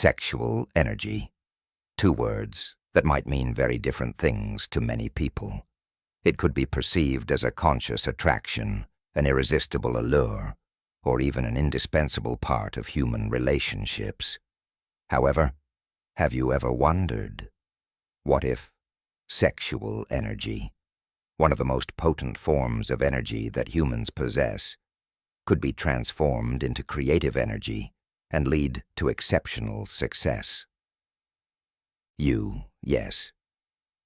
Sexual energy. Two words that might mean very different things to many people. It could be perceived as a conscious attraction, an irresistible allure, or even an indispensable part of human relationships. However, have you ever wondered, what if sexual energy, one of the most potent forms of energy that humans possess, could be transformed into creative energy and lead to exceptional success? Yes,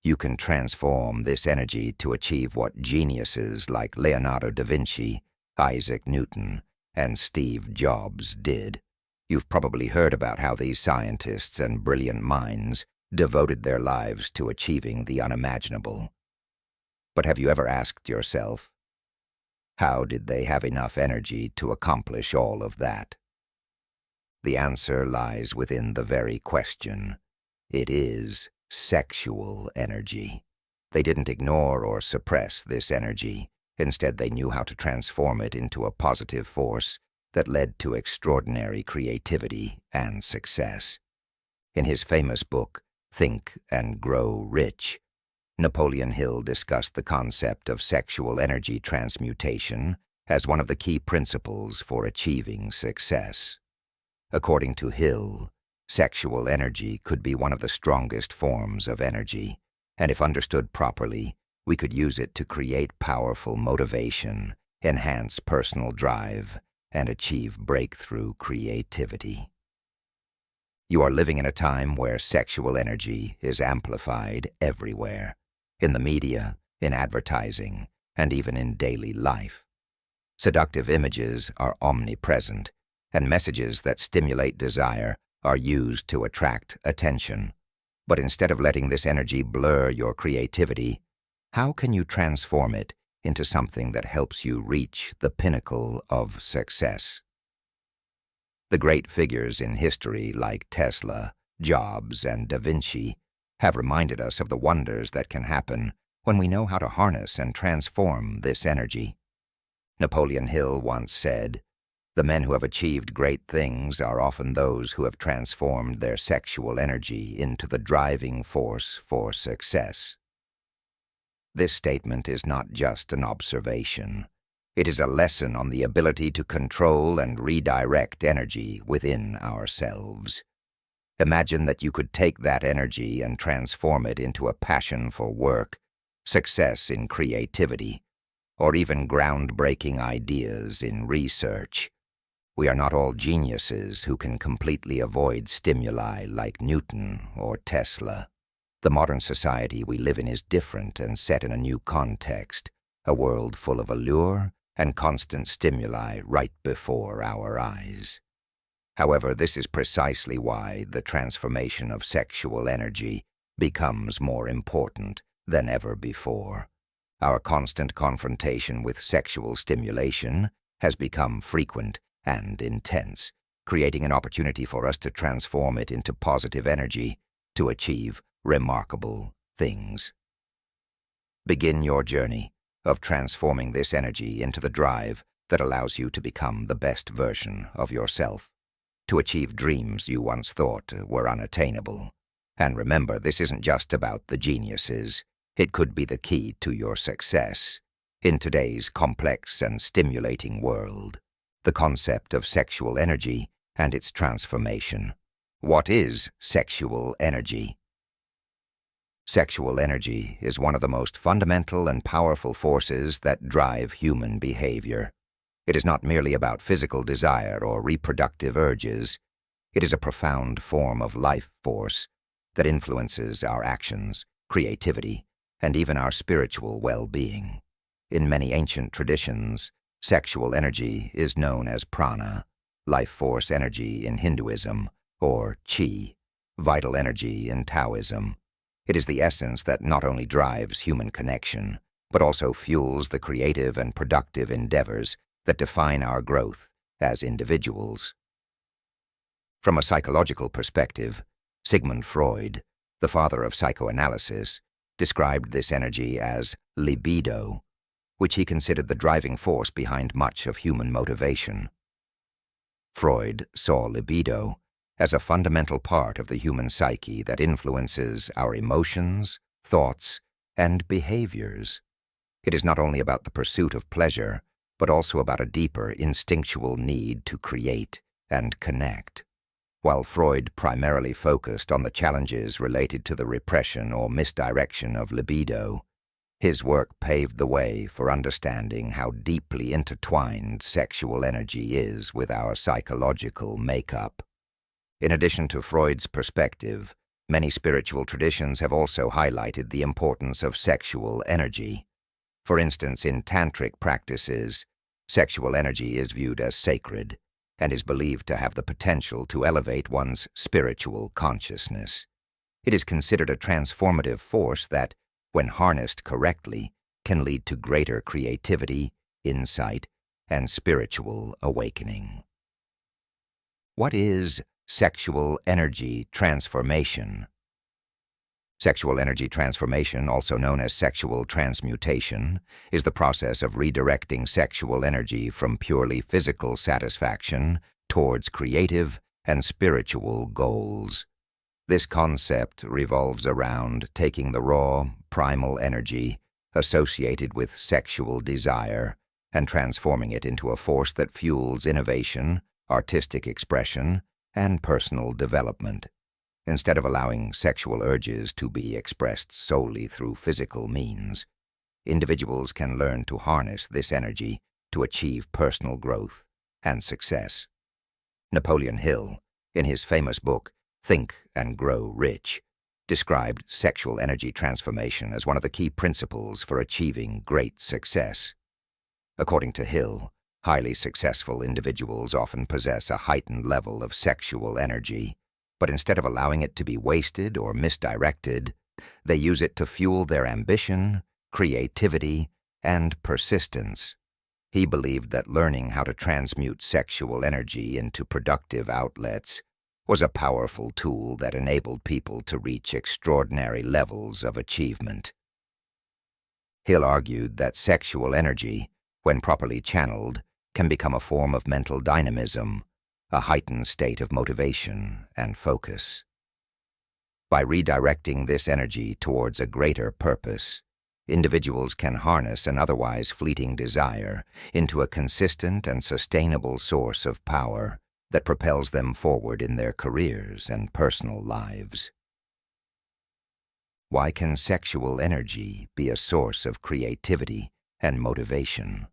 you can transform this energy to achieve what geniuses like Leonardo da Vinci, Isaac Newton, and Steve Jobs did. You've probably heard about how these scientists and brilliant minds devoted their lives to achieving the unimaginable. But have you ever asked yourself, how did they have enough energy to accomplish all of that? The answer lies within the very question. It is sexual energy. They didn't ignore or suppress this energy. Instead, they knew how to transform it into a positive force that led to extraordinary creativity and success. In his famous book, Think and Grow Rich, Napoleon Hill discussed the concept of sexual energy transmutation as one of the key principles for achieving success. According to Hill, sexual energy could be one of the strongest forms of energy, and if understood properly, we could use it to create powerful motivation, enhance personal drive, and achieve breakthrough creativity. You are living in a time where sexual energy is amplified everywhere, in the media, in advertising, and even in daily life. Seductive images are omnipresent, and messages that stimulate desire are used to attract attention. But instead of letting this energy blur your creativity, how can you transform it into something that helps you reach the pinnacle of success? The great figures in history like Tesla, Jobs, and Da Vinci have reminded us of the wonders that can happen when we know how to harness and transform this energy. Napoleon Hill once said, "The men who have achieved great things are often those who have transformed their sexual energy into the driving force for success." This statement is not just an observation. It is a lesson on the ability to control and redirect energy within ourselves. Imagine that you could take that energy and transform it into a passion for work, success in creativity, or even groundbreaking ideas in research. We are not all geniuses who can completely avoid stimuli like Newton or Tesla. The modern society we live in is different and set in a new context, a world full of allure and constant stimuli right before our eyes. However, this is precisely why the transformation of sexual energy becomes more important than ever before. Our constant confrontation with sexual stimulation has become frequent and intense, creating an opportunity for us to transform it into positive energy to achieve remarkable things. Begin your journey of transforming this energy into the drive that allows you to become the best version of yourself, to achieve dreams you once thought were unattainable. And remember, this isn't just about the geniuses. It could be the key to your success. In today's complex and stimulating world, the concept of sexual energy and its transformation. What is sexual energy? Sexual energy is one of the most fundamental and powerful forces that drive human behavior. It is not merely about physical desire or reproductive urges. It is a profound form of life force that influences our actions, creativity, and even our spiritual well-being. In many ancient traditions, sexual energy is known as prana, life force energy in Hinduism, or chi, vital energy in Taoism. It is the essence that not only drives human connection, but also fuels the creative and productive endeavors that define our growth as individuals. From a psychological perspective, Sigmund Freud, the father of psychoanalysis, described this energy as libido, which he considered the driving force behind much of human motivation. Freud saw libido as a fundamental part of the human psyche that influences our emotions, thoughts, and behaviors. It is not only about the pursuit of pleasure, but also about a deeper instinctual need to create and connect. While Freud primarily focused on the challenges related to the repression or misdirection of libido, his work paved the way for understanding how deeply intertwined sexual energy is with our psychological makeup. In addition to Freud's perspective, many spiritual traditions have also highlighted the importance of sexual energy. For instance, in tantric practices, sexual energy is viewed as sacred and is believed to have the potential to elevate one's spiritual consciousness. It is considered a transformative force that, when harnessed correctly, can lead to greater creativity, insight, and spiritual awakening. What is sexual energy transformation? Sexual energy transformation, also known as sexual transmutation, is the process of redirecting sexual energy from purely physical satisfaction towards creative and spiritual goals. This concept revolves around taking the raw, primal energy associated with sexual desire and transforming it into a force that fuels innovation, artistic expression, and personal development. Instead of allowing sexual urges to be expressed solely through physical means, individuals can learn to harness this energy to achieve personal growth and success. Napoleon Hill, in his famous book, Think and Grow Rich, described sexual energy transformation as one of the key principles for achieving great success. According to Hill, highly successful individuals often possess a heightened level of sexual energy, but instead of allowing it to be wasted or misdirected, they use it to fuel their ambition, creativity, and persistence. He believed that learning how to transmute sexual energy into productive outlets was a powerful tool that enabled people to reach extraordinary levels of achievement. Hill argued that sexual energy, when properly channeled, can become a form of mental dynamism, a heightened state of motivation and focus. By redirecting this energy towards a greater purpose, individuals can harness an otherwise fleeting desire into a consistent and sustainable source of power that propels them forward in their careers and personal lives. Why can sexual energy be a source of creativity and motivation?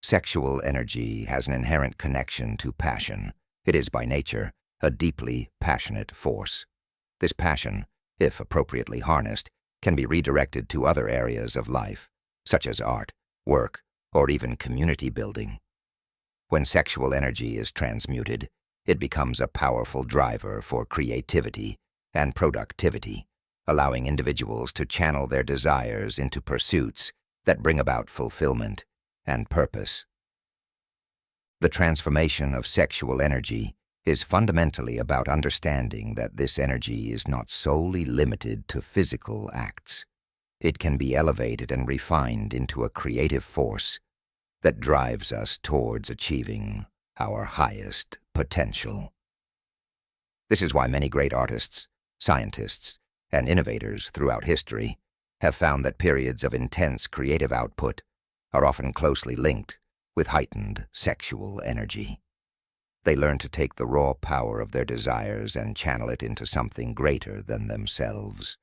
Sexual energy has an inherent connection to passion. It is, by nature, a deeply passionate force. This passion, if appropriately harnessed, can be redirected to other areas of life, such as art, work, or even community building. When sexual energy is transmuted, it becomes a powerful driver for creativity and productivity, allowing individuals to channel their desires into pursuits that bring about fulfillment and purpose. The transformation of sexual energy is fundamentally about understanding that this energy is not solely limited to physical acts. It can be elevated and refined into a creative force that drives us towards achieving our highest potential. This is why many great artists, scientists, and innovators throughout history have found that periods of intense creative output are often closely linked with heightened sexual energy. They learn to take the raw power of their desires and channel it into something greater than themselves.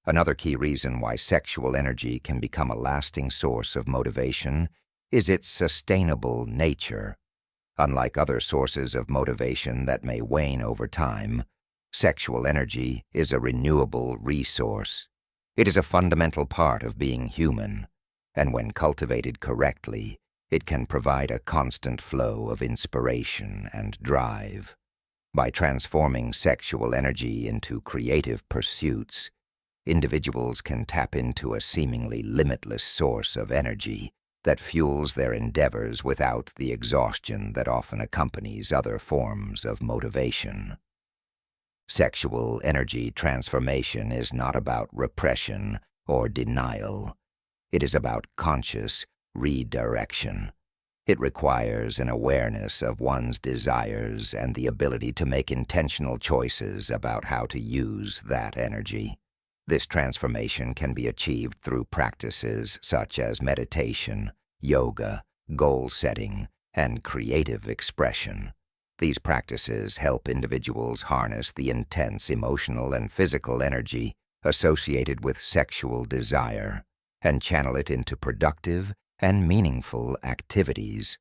Another key reason why sexual energy can become a lasting source of motivation is its sustainable nature. Unlike other sources of motivation that may wane over time, sexual energy is a renewable resource. It is a fundamental part of being human, and when cultivated correctly, it can provide a constant flow of inspiration and drive. By transforming sexual energy into creative pursuits, individuals can tap into a seemingly limitless source of energy that fuels their endeavors without the exhaustion that often accompanies other forms of motivation. Sexual energy transformation is not about repression or denial. It is about conscious redirection. It requires an awareness of one's desires and the ability to make intentional choices about how to use that energy. This transformation can be achieved through practices such as meditation, yoga, goal setting, and creative expression. These practices help individuals harness the intense emotional and physical energy associated with sexual desire and channel it into productive and meaningful activities.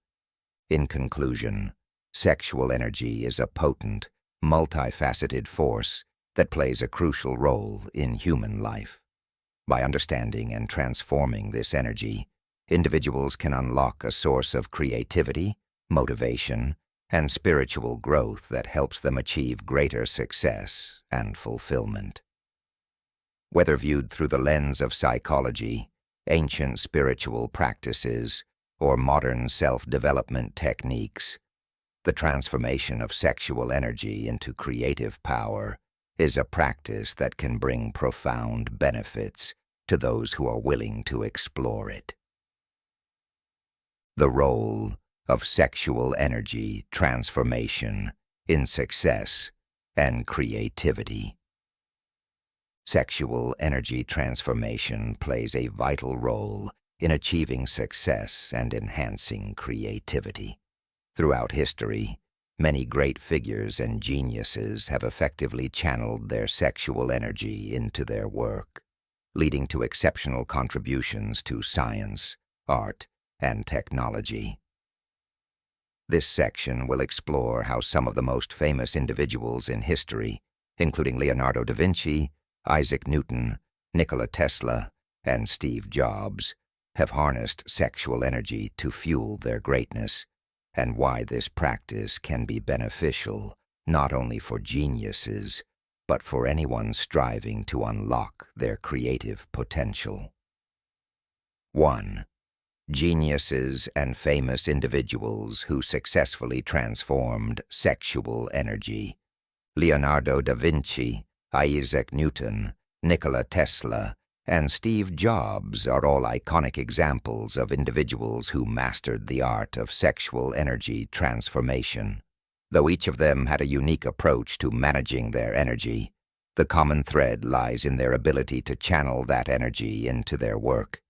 In conclusion, sexual energy is a potent, multifaceted force that plays a crucial role in human life. By understanding and transforming this energy, individuals can unlock a source of creativity, motivation, and spiritual growth that helps them achieve greater success and fulfillment. Whether viewed through the lens of psychology, ancient spiritual practices, or modern self-development techniques, the transformation of sexual energy into creative power is a practice that can bring profound benefits to those who are willing to explore it. The role of sexual energy transformation in success and creativity. Sexual energy transformation plays a vital role in achieving success and enhancing creativity. Throughout history, many great figures and geniuses have effectively channeled their sexual energy into their work, leading to exceptional contributions to science, art, and technology. This section will explore how some of the most famous individuals in history, including Leonardo da Vinci, Isaac Newton, Nikola Tesla, and Steve Jobs, have harnessed sexual energy to fuel their greatness, and why this practice can be beneficial not only for geniuses, but for anyone striving to unlock their creative potential. 1. Geniuses and famous individuals who successfully transformed sexual energy. Leonardo da Vinci, Isaac Newton, Nikola Tesla, and Steve Jobs are all iconic examples of individuals who mastered the art of sexual energy transformation. Though each of them had a unique approach to managing their energy, the common thread lies in their ability to channel that energy into their work,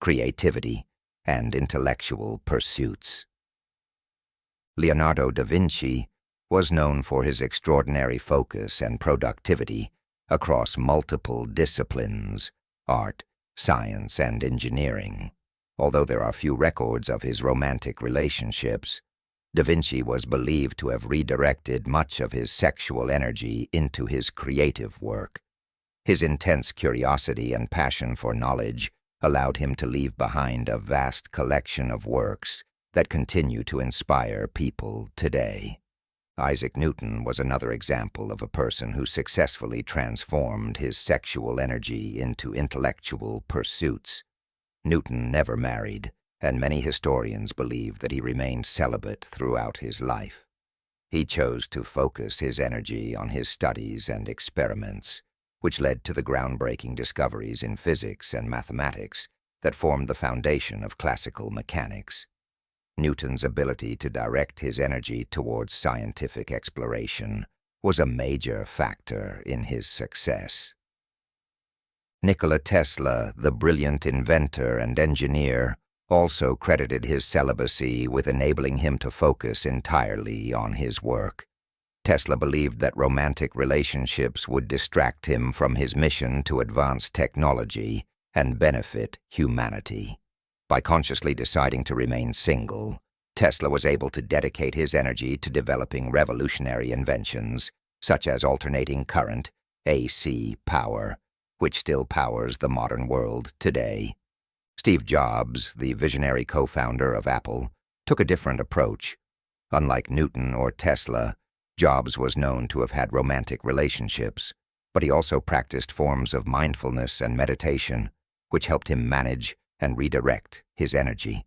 creativity, and intellectual pursuits. Leonardo da Vinci was known for his extraordinary focus and productivity across multiple disciplines: art, science, and engineering. Although there are few records of his romantic relationships, Da Vinci was believed to have redirected much of his sexual energy into his creative work. His intense curiosity and passion for knowledge allowed him to leave behind a vast collection of works that continue to inspire people today. Isaac Newton was another example of a person who successfully transformed his sexual energy into intellectual pursuits. Newton never married, and many historians believe that he remained celibate throughout his life. He chose to focus his energy on his studies and experiments, which led to the groundbreaking discoveries in physics and mathematics that formed the foundation of classical mechanics. Newton's ability to direct his energy towards scientific exploration was a major factor in his success. Nikola Tesla, the brilliant inventor and engineer, also credited his celibacy with enabling him to focus entirely on his work. Tesla believed that romantic relationships would distract him from his mission to advance technology and benefit humanity. By consciously deciding to remain single, Tesla was able to dedicate his energy to developing revolutionary inventions, such as alternating current, AC power, which still powers the modern world today. Steve Jobs, the visionary co-founder of Apple, took a different approach. Unlike Newton or Tesla, Jobs was known to have had romantic relationships, but he also practiced forms of mindfulness and meditation, which helped him manage and redirect his energy.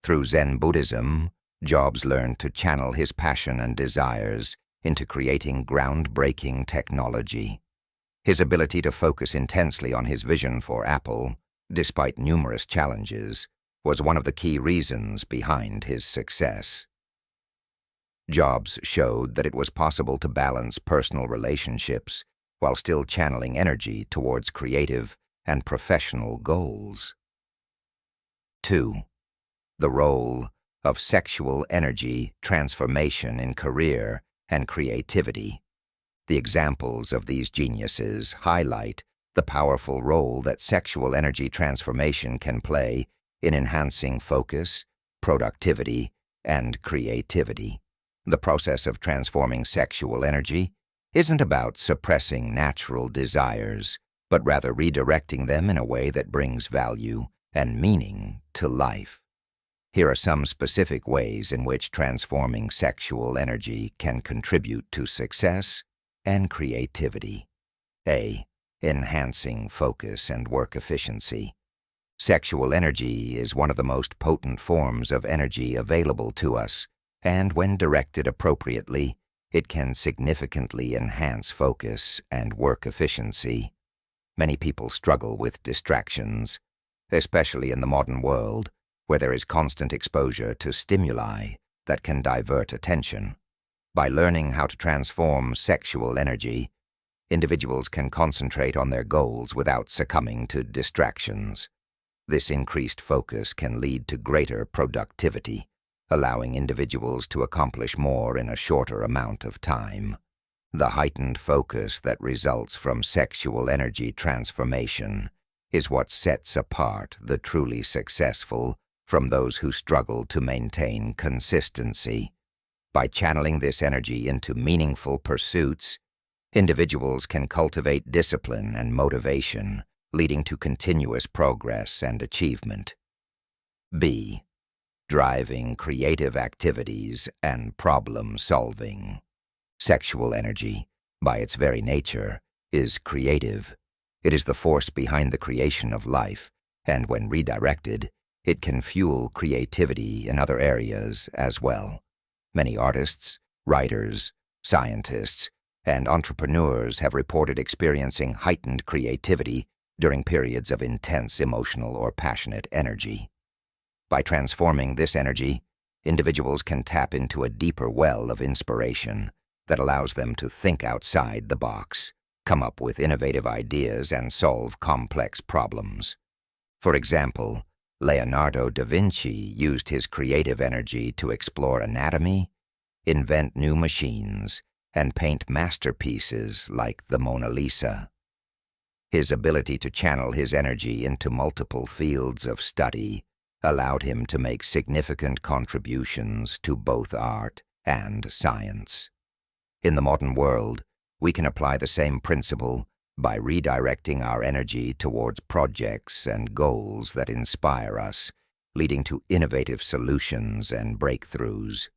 Through Zen Buddhism, Jobs learned to channel his passion and desires into creating groundbreaking technology. His ability to focus intensely on his vision for Apple, despite numerous challenges, was one of the key reasons behind his success. Jobs showed that it was possible to balance personal relationships while still channeling energy towards creative and professional goals. 2. The role of sexual energy transformation in career and creativity. The examples of these geniuses highlight the powerful role that sexual energy transformation can play in enhancing focus, productivity, and creativity. The process of transforming sexual energy isn't about suppressing natural desires, but rather redirecting them in a way that brings value and meaning to life. Here are some specific ways in which transforming sexual energy can contribute to success and creativity. A. Enhancing focus and work efficiency. Sexual energy is one of the most potent forms of energy available to us, and when directed appropriately, it can significantly enhance focus and work efficiency. Many people struggle with distractions, especially in the modern world, where there is constant exposure to stimuli that can divert attention. By learning how to transform sexual energy, individuals can concentrate on their goals without succumbing to distractions. This increased focus can lead to greater productivity, allowing individuals to accomplish more in a shorter amount of time. The heightened focus that results from sexual energy transformation is what sets apart the truly successful from those who struggle to maintain consistency. By channeling this energy into meaningful pursuits, individuals can cultivate discipline and motivation, leading to continuous progress and achievement. B. Driving creative activities and problem-solving. Sexual energy, by its very nature, is creative. It is the force behind the creation of life, and when redirected, it can fuel creativity in other areas as well. Many artists, writers, scientists, and entrepreneurs have reported experiencing heightened creativity during periods of intense emotional or passionate energy. By transforming this energy, individuals can tap into a deeper well of inspiration that allows them to think outside the box, come up with innovative ideas, and solve complex problems. For example, Leonardo da Vinci used his creative energy to explore anatomy, invent new machines, and paint masterpieces like the Mona Lisa. His ability to channel his energy into multiple fields of study allowed him to make significant contributions to both art and science. In the modern world, we can apply the same principle by redirecting our energy towards projects and goals that inspire us, leading to innovative solutions and breakthroughs.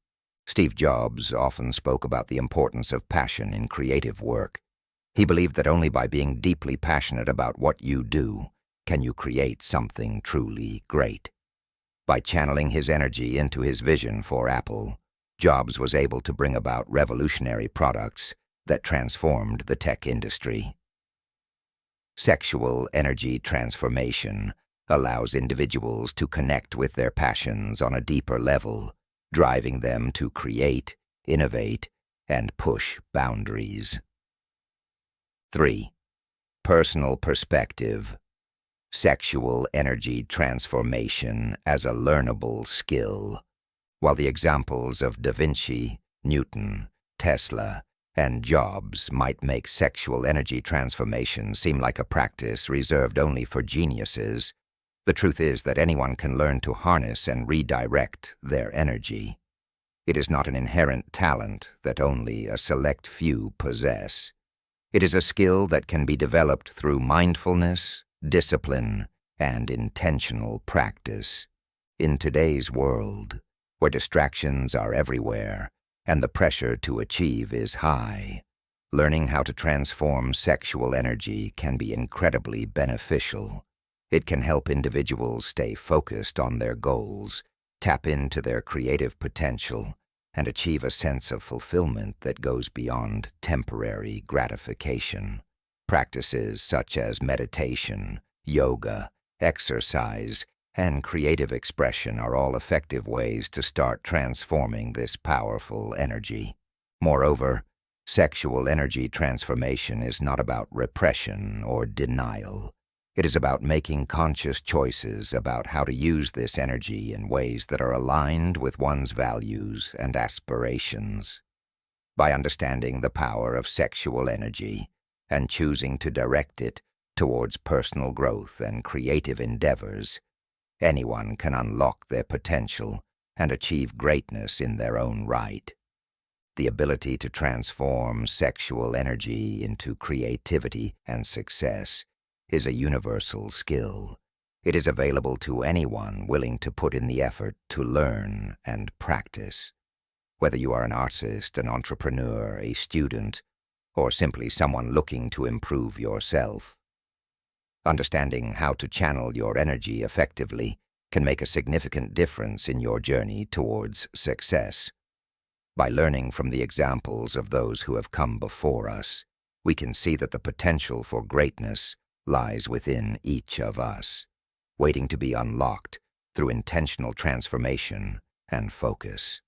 Steve Jobs often spoke about the importance of passion in creative work. He believed that only by being deeply passionate about what you do can you create something truly great. By channeling his energy into his vision for Apple, Jobs was able to bring about revolutionary products that transformed the tech industry. Sexual energy transformation allows individuals to connect with their passions on a deeper level, driving them to create, innovate, and push boundaries. 3. Personal perspective. Sexual energy transformation as a learnable skill. While the examples of Da Vinci, Newton, Tesla, and Jobs might make sexual energy transformation seem like a practice reserved only for geniuses, the truth is that anyone can learn to harness and redirect their energy. It is not an inherent talent that only a select few possess. It is a skill that can be developed through mindfulness, discipline, and intentional practice. In today's world, where distractions are everywhere and the pressure to achieve is high, learning how to transform sexual energy can be incredibly beneficial. It can help individuals stay focused on their goals, tap into their creative potential, and achieve a sense of fulfillment that goes beyond temporary gratification. Practices such as meditation, yoga, exercise, and creative expression are all effective ways to start transforming this powerful energy. Moreover, sexual energy transformation is not about repression or denial. It is about making conscious choices about how to use this energy in ways that are aligned with one's values and aspirations. By understanding the power of sexual energy and choosing to direct it towards personal growth and creative endeavors, anyone can unlock their potential and achieve greatness in their own right. The ability to transform sexual energy into creativity and success is a universal skill. It is available to anyone willing to put in the effort to learn and practice. Whether you are an artist, an entrepreneur, a student, or simply someone looking to improve yourself, understanding how to channel your energy effectively can make a significant difference in your journey towards success. By learning from the examples of those who have come before us, we can see that the potential for greatness lies within each of us, waiting to be unlocked through intentional transformation and focus.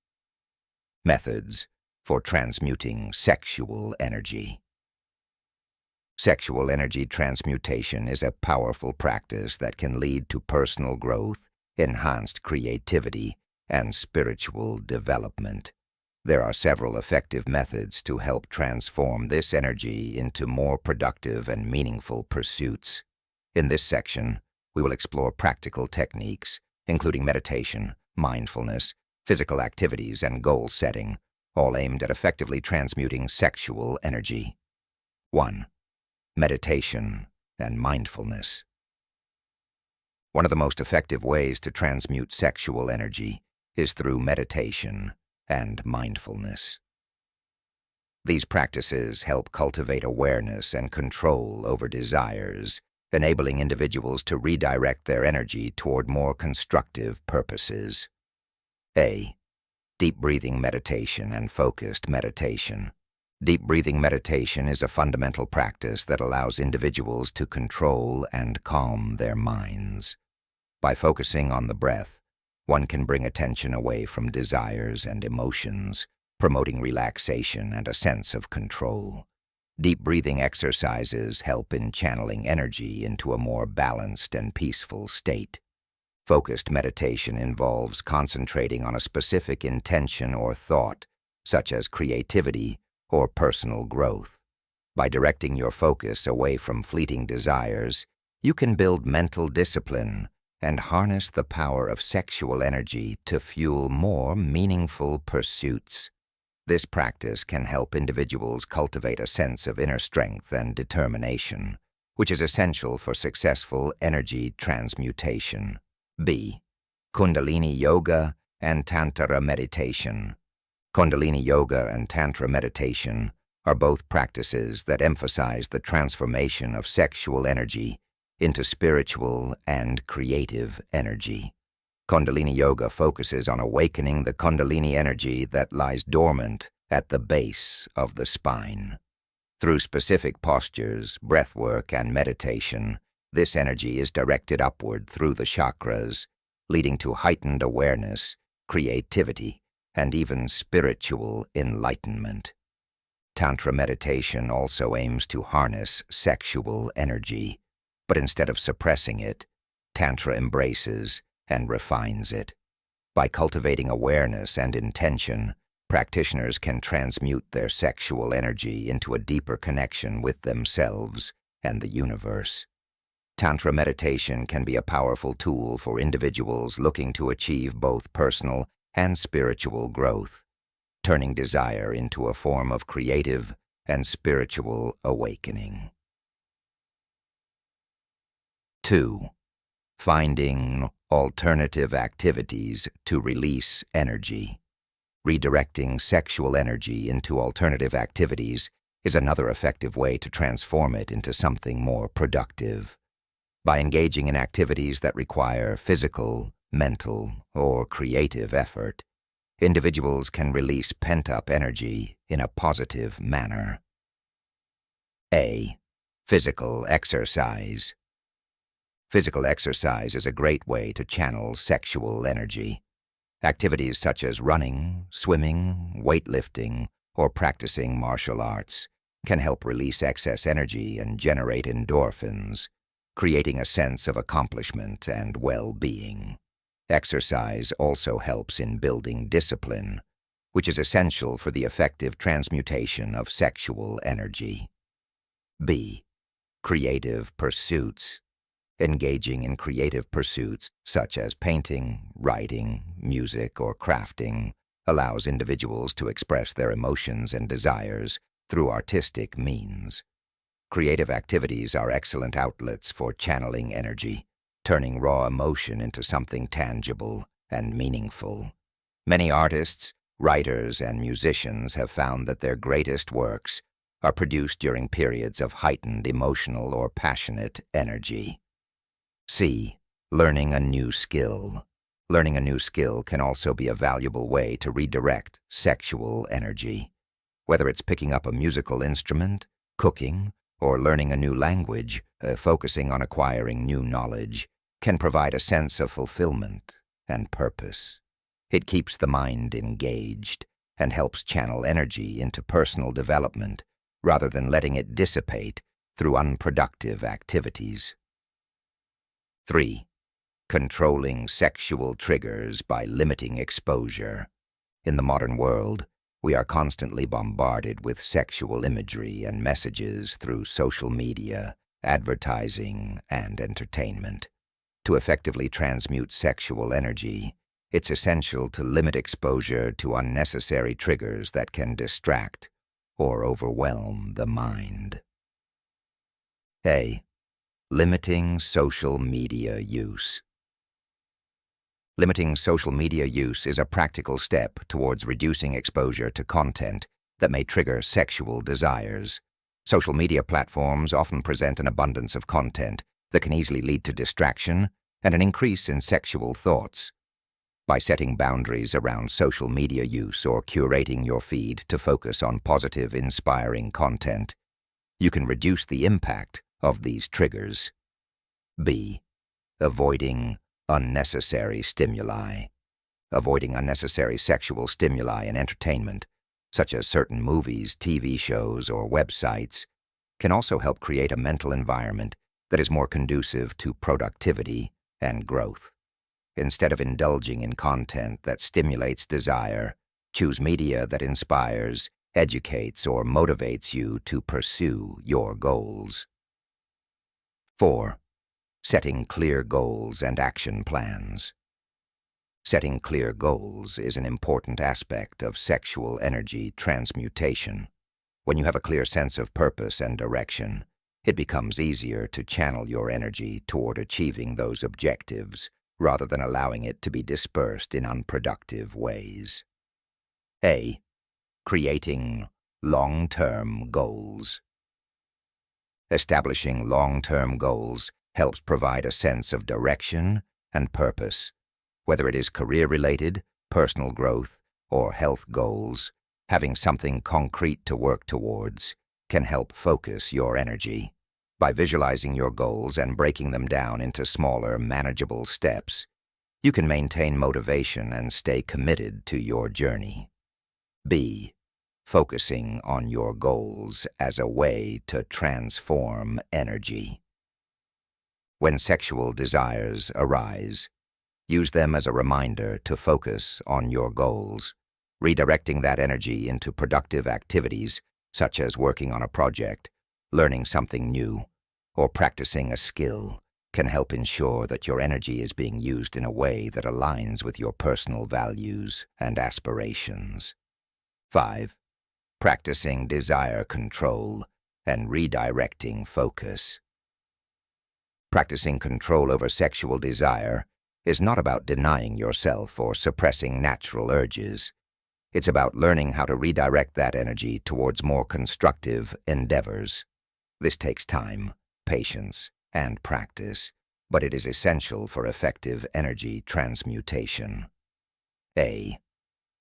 Methods for transmuting sexual energy. Sexual energy transmutation is a powerful practice that can lead to personal growth, enhanced creativity, and spiritual development. There are several effective methods to help transform this energy into more productive and meaningful pursuits. In this section, we will explore practical techniques, including meditation, mindfulness, physical activities, and goal setting, all aimed at effectively transmuting sexual energy. 1. Meditation and mindfulness. One of the most effective ways to transmute sexual energy is through meditation and mindfulness. These practices help cultivate awareness and control over desires, enabling individuals to redirect their energy toward more constructive purposes. A. Deep breathing meditation and focused meditation. Deep breathing meditation is a fundamental practice that allows individuals to control and calm their minds. By focusing on the breath, one can bring attention away from desires and emotions, promoting relaxation and a sense of control. Deep breathing exercises help in channeling energy into a more balanced and peaceful state. Focused meditation involves concentrating on a specific intention or thought, such as creativity or personal growth. By directing your focus away from fleeting desires, you can build mental discipline and harness the power of sexual energy to fuel more meaningful pursuits. This practice can help individuals cultivate a sense of inner strength and determination, which is essential for successful energy transmutation. B. Kundalini Yoga and Tantra Meditation. Kundalini Yoga and Tantra Meditation are both practices that emphasize the transformation of sexual energy into spiritual and creative energy. Kundalini Yoga focuses on awakening the Kundalini energy that lies dormant at the base of the spine. Through specific postures, breathwork, and meditation, this energy is directed upward through the chakras, leading to heightened awareness, creativity, and even spiritual enlightenment. Tantra meditation also aims to harness sexual energy, but instead of suppressing it, Tantra embraces and refines it. By cultivating awareness and intention, practitioners can transmute their sexual energy into a deeper connection with themselves and the universe. Tantra meditation can be a powerful tool for individuals looking to achieve both personal and spiritual growth, turning desire into a form of creative and spiritual awakening. 2. Finding alternative activities to release energy. Redirecting sexual energy into alternative activities is another effective way to transform it into something more productive. By engaging in activities that require physical, mental, or creative effort, individuals can release pent-up energy in a positive manner. A. Physical exercise. Physical exercise is a great way to channel sexual energy. Activities such as running, swimming, weightlifting, or practicing martial arts can help release excess energy and generate endorphins, creating a sense of accomplishment and well-being. Exercise also helps in building discipline, which is essential for the effective transmutation of sexual energy. B. Creative pursuits. Engaging in creative pursuits such as painting, writing, music, or crafting allows individuals to express their emotions and desires through artistic means. Creative activities are excellent outlets for channeling energy, turning raw emotion into something tangible and meaningful. Many artists, writers, and musicians have found that their greatest works are produced during periods of heightened emotional or passionate energy. C. Learning a new skill. Learning a new skill can also be a valuable way to redirect sexual energy. Whether it's picking up a musical instrument, cooking, or learning a new language, focusing on acquiring new knowledge can provide a sense of fulfillment and purpose. It keeps the mind engaged and helps channel energy into personal development rather than letting it dissipate through unproductive activities. 3. Controlling sexual triggers by limiting exposure. In the modern world, we are constantly bombarded with sexual imagery and messages through social media, advertising, and entertainment. To effectively transmute sexual energy, it's essential to limit exposure to unnecessary triggers that can distract or overwhelm the mind. A. Limiting social media use. Limiting social media use is a practical step towards reducing exposure to content that may trigger sexual desires. Social media platforms often present an abundance of content that can easily lead to distraction and an increase in sexual thoughts. By setting boundaries around social media use or curating your feed to focus on positive, inspiring content, you can reduce the impact of these triggers. B. Avoiding unnecessary stimuli. Avoiding unnecessary sexual stimuli and entertainment, such as certain movies, TV shows, or websites, can also help create a mental environment that is more conducive to productivity and growth. Instead of indulging in content that stimulates desire, choose media that inspires, educates, or motivates you to pursue your goals. 4. Setting clear goals and action plans. Setting clear goals is an important aspect of sexual energy transmutation. When you have a clear sense of purpose and direction, it becomes easier to channel your energy toward achieving those objectives rather than allowing it to be dispersed in unproductive ways. A. Creating long-term goals. Establishing long-term goals helps provide a sense of direction and purpose. Whether it is career-related, personal growth, or health goals, having something concrete to work towards can help focus your energy. By visualizing your goals and breaking them down into smaller, manageable steps, you can maintain motivation and stay committed to your journey. B. Focusing on your goals as a way to transform energy. When sexual desires arise, use them as a reminder to focus on your goals. Redirecting that energy into productive activities, such as working on a project, learning something new, or practicing a skill, can help ensure that your energy is being used in a way that aligns with your personal values and aspirations. 5. Practicing desire control and redirecting focus. Practicing control over sexual desire is not about denying yourself or suppressing natural urges. It's about learning how to redirect that energy towards more constructive endeavors. This takes time, patience, and practice, but it is essential for effective energy transmutation. A.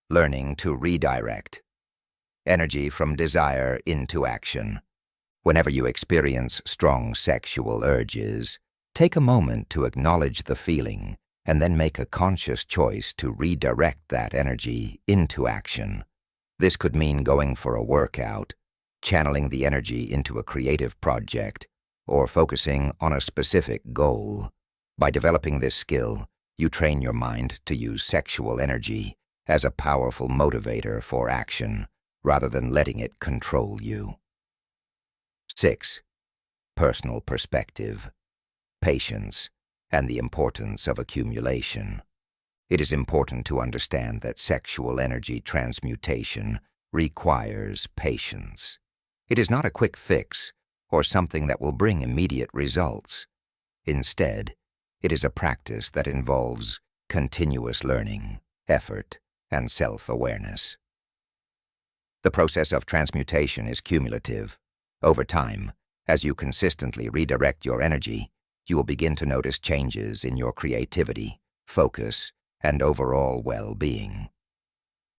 Learning to redirect energy from desire into action. Whenever you experience strong sexual urges, Take a moment to acknowledge the feeling and then make a conscious choice to redirect that energy into action. This could mean going for a workout, channeling the energy into a creative project, or focusing on a specific goal. By developing this skill, you train your mind to use sexual energy as a powerful motivator for action, rather than letting it control you. 6. Personal perspective, patience, and the importance of accumulation. It is important to understand that sexual energy transmutation requires patience. It is not a quick fix or something that will bring immediate results. Instead, it is a practice that involves continuous learning, effort, and self-awareness. The process of transmutation is cumulative. Over time, as you consistently redirect your energy, you will begin to notice changes in your creativity, focus, and overall well-being.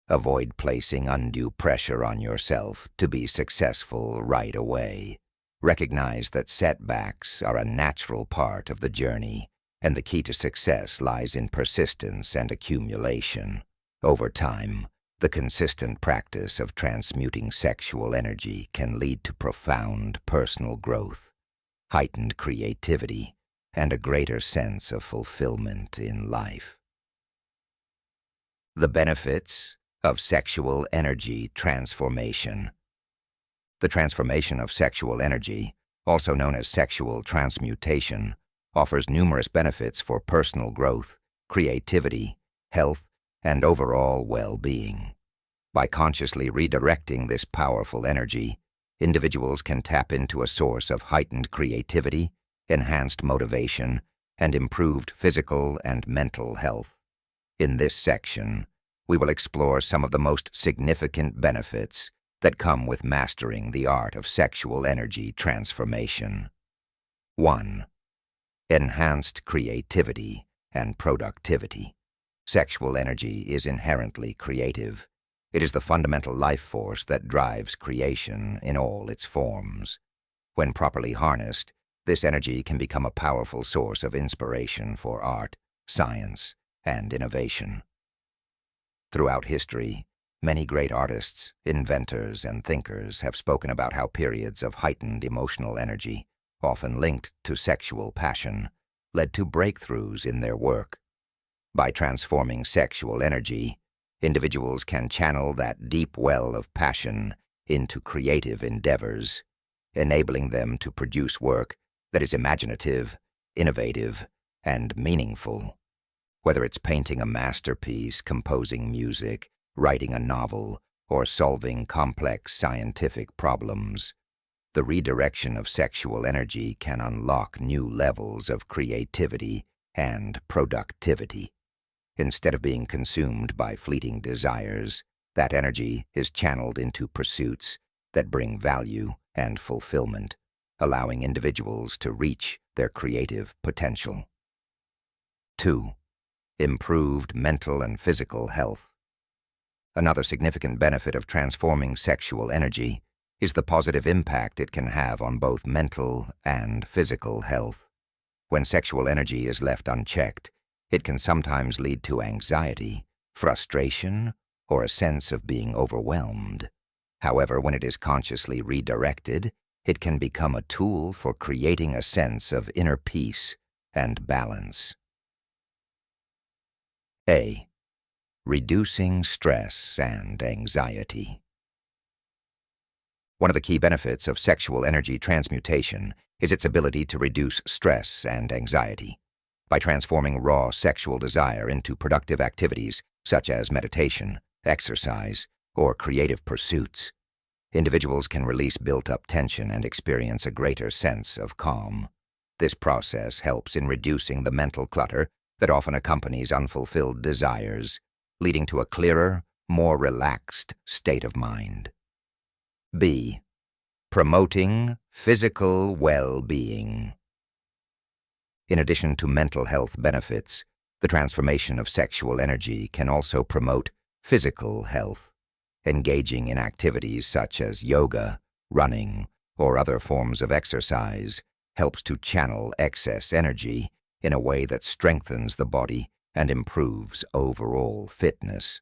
Avoid placing undue pressure on yourself to be successful right away. Recognize that setbacks are a natural part of the journey, and the key to success lies in persistence and accumulation. Over time, the consistent practice of transmuting sexual energy can lead to profound personal growth, heightened creativity, and a greater sense of fulfillment in life. The benefits of sexual energy transformation. The transformation of sexual energy, also known as sexual transmutation, offers numerous benefits for personal growth, creativity, health, and overall well-being. By consciously redirecting this powerful energy, individuals can tap into a source of heightened creativity, enhanced motivation, and improved physical and mental health. In this section, we will explore some of the most significant benefits that come with mastering the art of sexual energy transformation. 1. Enhanced creativity and productivity. Sexual energy is inherently creative. It is the fundamental life force that drives creation in all its forms. When properly harnessed, this energy can become a powerful source of inspiration for art, science, and innovation. Throughout history, many great artists, inventors, and thinkers have spoken about how periods of heightened emotional energy, often linked to sexual passion, led to breakthroughs in their work. By transforming sexual energy, individuals can channel that deep well of passion into creative endeavors, enabling them to produce work that is imaginative, innovative, and meaningful. Whether it's painting a masterpiece, composing music, writing a novel, or solving complex scientific problems, the redirection of sexual energy can unlock new levels of creativity and productivity. Instead of being consumed by fleeting desires, that energy is channeled into pursuits that bring value and fulfillment, allowing individuals to reach their creative potential. 2. Improved mental and physical health. Another significant benefit of transforming sexual energy is the positive impact it can have on both mental and physical health. When sexual energy is left unchecked, it can sometimes lead to anxiety, frustration, or a sense of being overwhelmed. However, when it is consciously redirected, it can become a tool for creating a sense of inner peace and balance. A. Reducing stress and anxiety. One of the key benefits of sexual energy transmutation is its ability to reduce stress and anxiety. By transforming raw sexual desire into productive activities such as meditation, exercise, or creative pursuits, individuals can release built-up tension and experience a greater sense of calm. This process helps in reducing the mental clutter that often accompanies unfulfilled desires, leading to a clearer, more relaxed state of mind. B. Promoting physical well-being. In addition to mental health benefits, the transformation of sexual energy can also promote physical health. Engaging in activities such as yoga, running, or other forms of exercise helps to channel excess energy in a way that strengthens the body and improves overall fitness.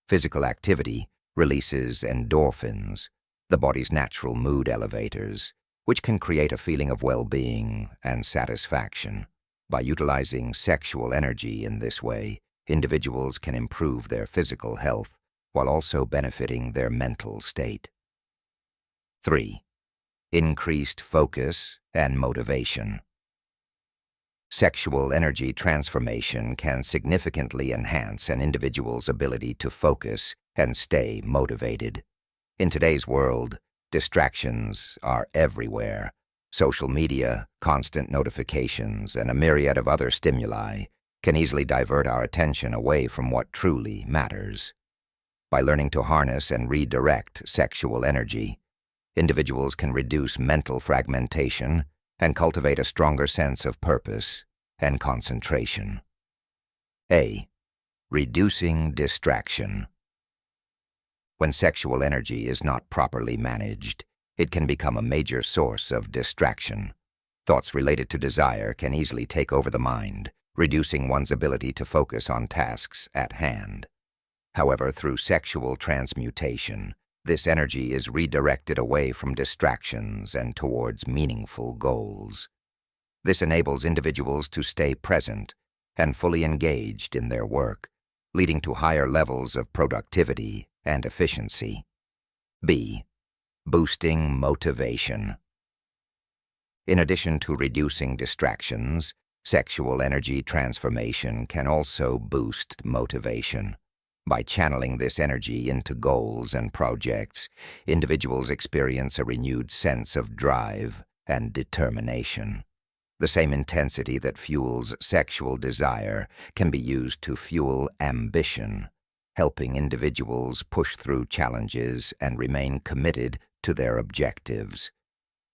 Physical activity releases endorphins, the body's natural mood elevators, which can create a feeling of well-being and satisfaction. By utilizing sexual energy in this way, individuals can improve their physical health while also benefiting their mental state. 3. Increased focus and motivation. Sexual energy transformation can significantly enhance an individual's ability to focus and stay motivated. In today's world, distractions are everywhere. Social media, constant notifications, and a myriad of other stimuli can easily divert our attention away from what truly matters. By learning to harness and redirect sexual energy, individuals can reduce mental fragmentation and cultivate a stronger sense of purpose and concentration. A. Reducing distraction. When sexual energy is not properly managed, it can become a major source of distraction. Thoughts related to desire can easily take over the mind, reducing one's ability to focus on tasks at hand. However, through sexual transmutation, this energy is redirected away from distractions and towards meaningful goals. This enables individuals to stay present and fully engaged in their work, leading to higher levels of productivity and efficiency. B. Boosting motivation. In addition to reducing distractions, sexual energy transformation can also boost motivation. By channeling this energy into goals and projects, individuals experience a renewed sense of drive and determination. The same intensity that fuels sexual desire can be used to fuel ambition, helping individuals push through challenges and remain committed to their objectives.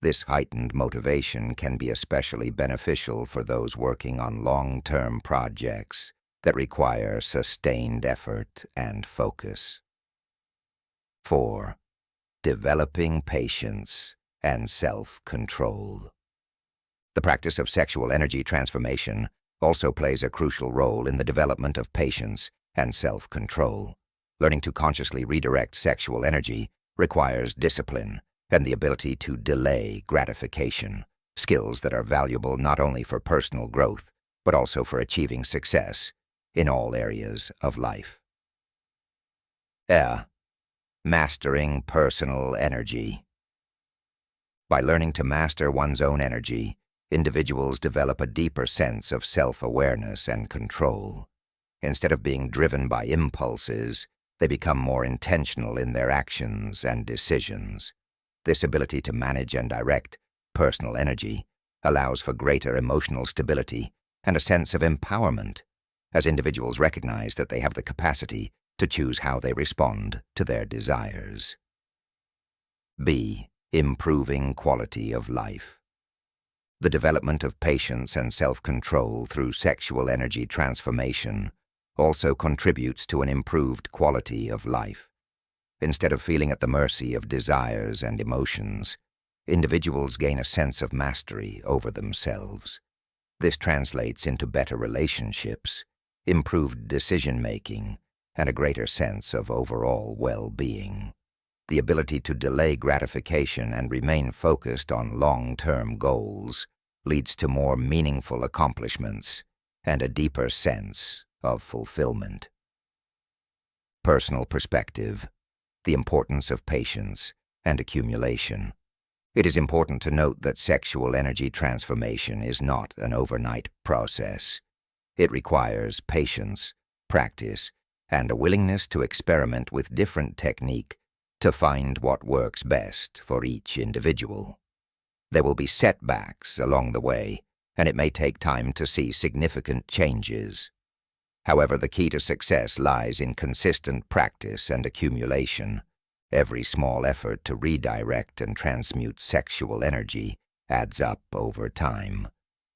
This heightened motivation can be especially beneficial for those working on long-term projects that require sustained effort and focus. 4. Developing patience and self-control. The practice of sexual energy transformation also plays a crucial role in the development of patience and self-control. Learning to consciously redirect sexual energy requires discipline and the ability to delay gratification, skills that are valuable not only for personal growth, but also for achieving success in all areas of life. Mastering personal energy. By learning to master one's own energy, individuals develop a deeper sense of self-awareness and control. Instead of being driven by impulses, they become more intentional in their actions and decisions. This ability to manage and direct personal energy allows for greater emotional stability and a sense of empowerment, as individuals recognize that they have the capacity to choose how they respond to their desires. B. Improving quality of life. The development of patience and self-control through sexual energy transformation also contributes to an improved quality of life. Instead of feeling at the mercy of desires and emotions, individuals gain a sense of mastery over themselves. This translates into better relationships, improved decision-making, and a greater sense of overall well-being. The ability to delay gratification and remain focused on long-term goals leads to more meaningful accomplishments and a deeper sense of fulfillment. Personal perspective. The importance of patience and accumulation. It is important to note that sexual energy transformation is not an overnight process. It requires patience, practice, and a willingness to experiment with different techniques to find what works best for each individual. There will be setbacks along the way, and it may take time to see significant changes. However, the key to success lies in consistent practice and accumulation. Every small effort to redirect and transmute sexual energy adds up over time,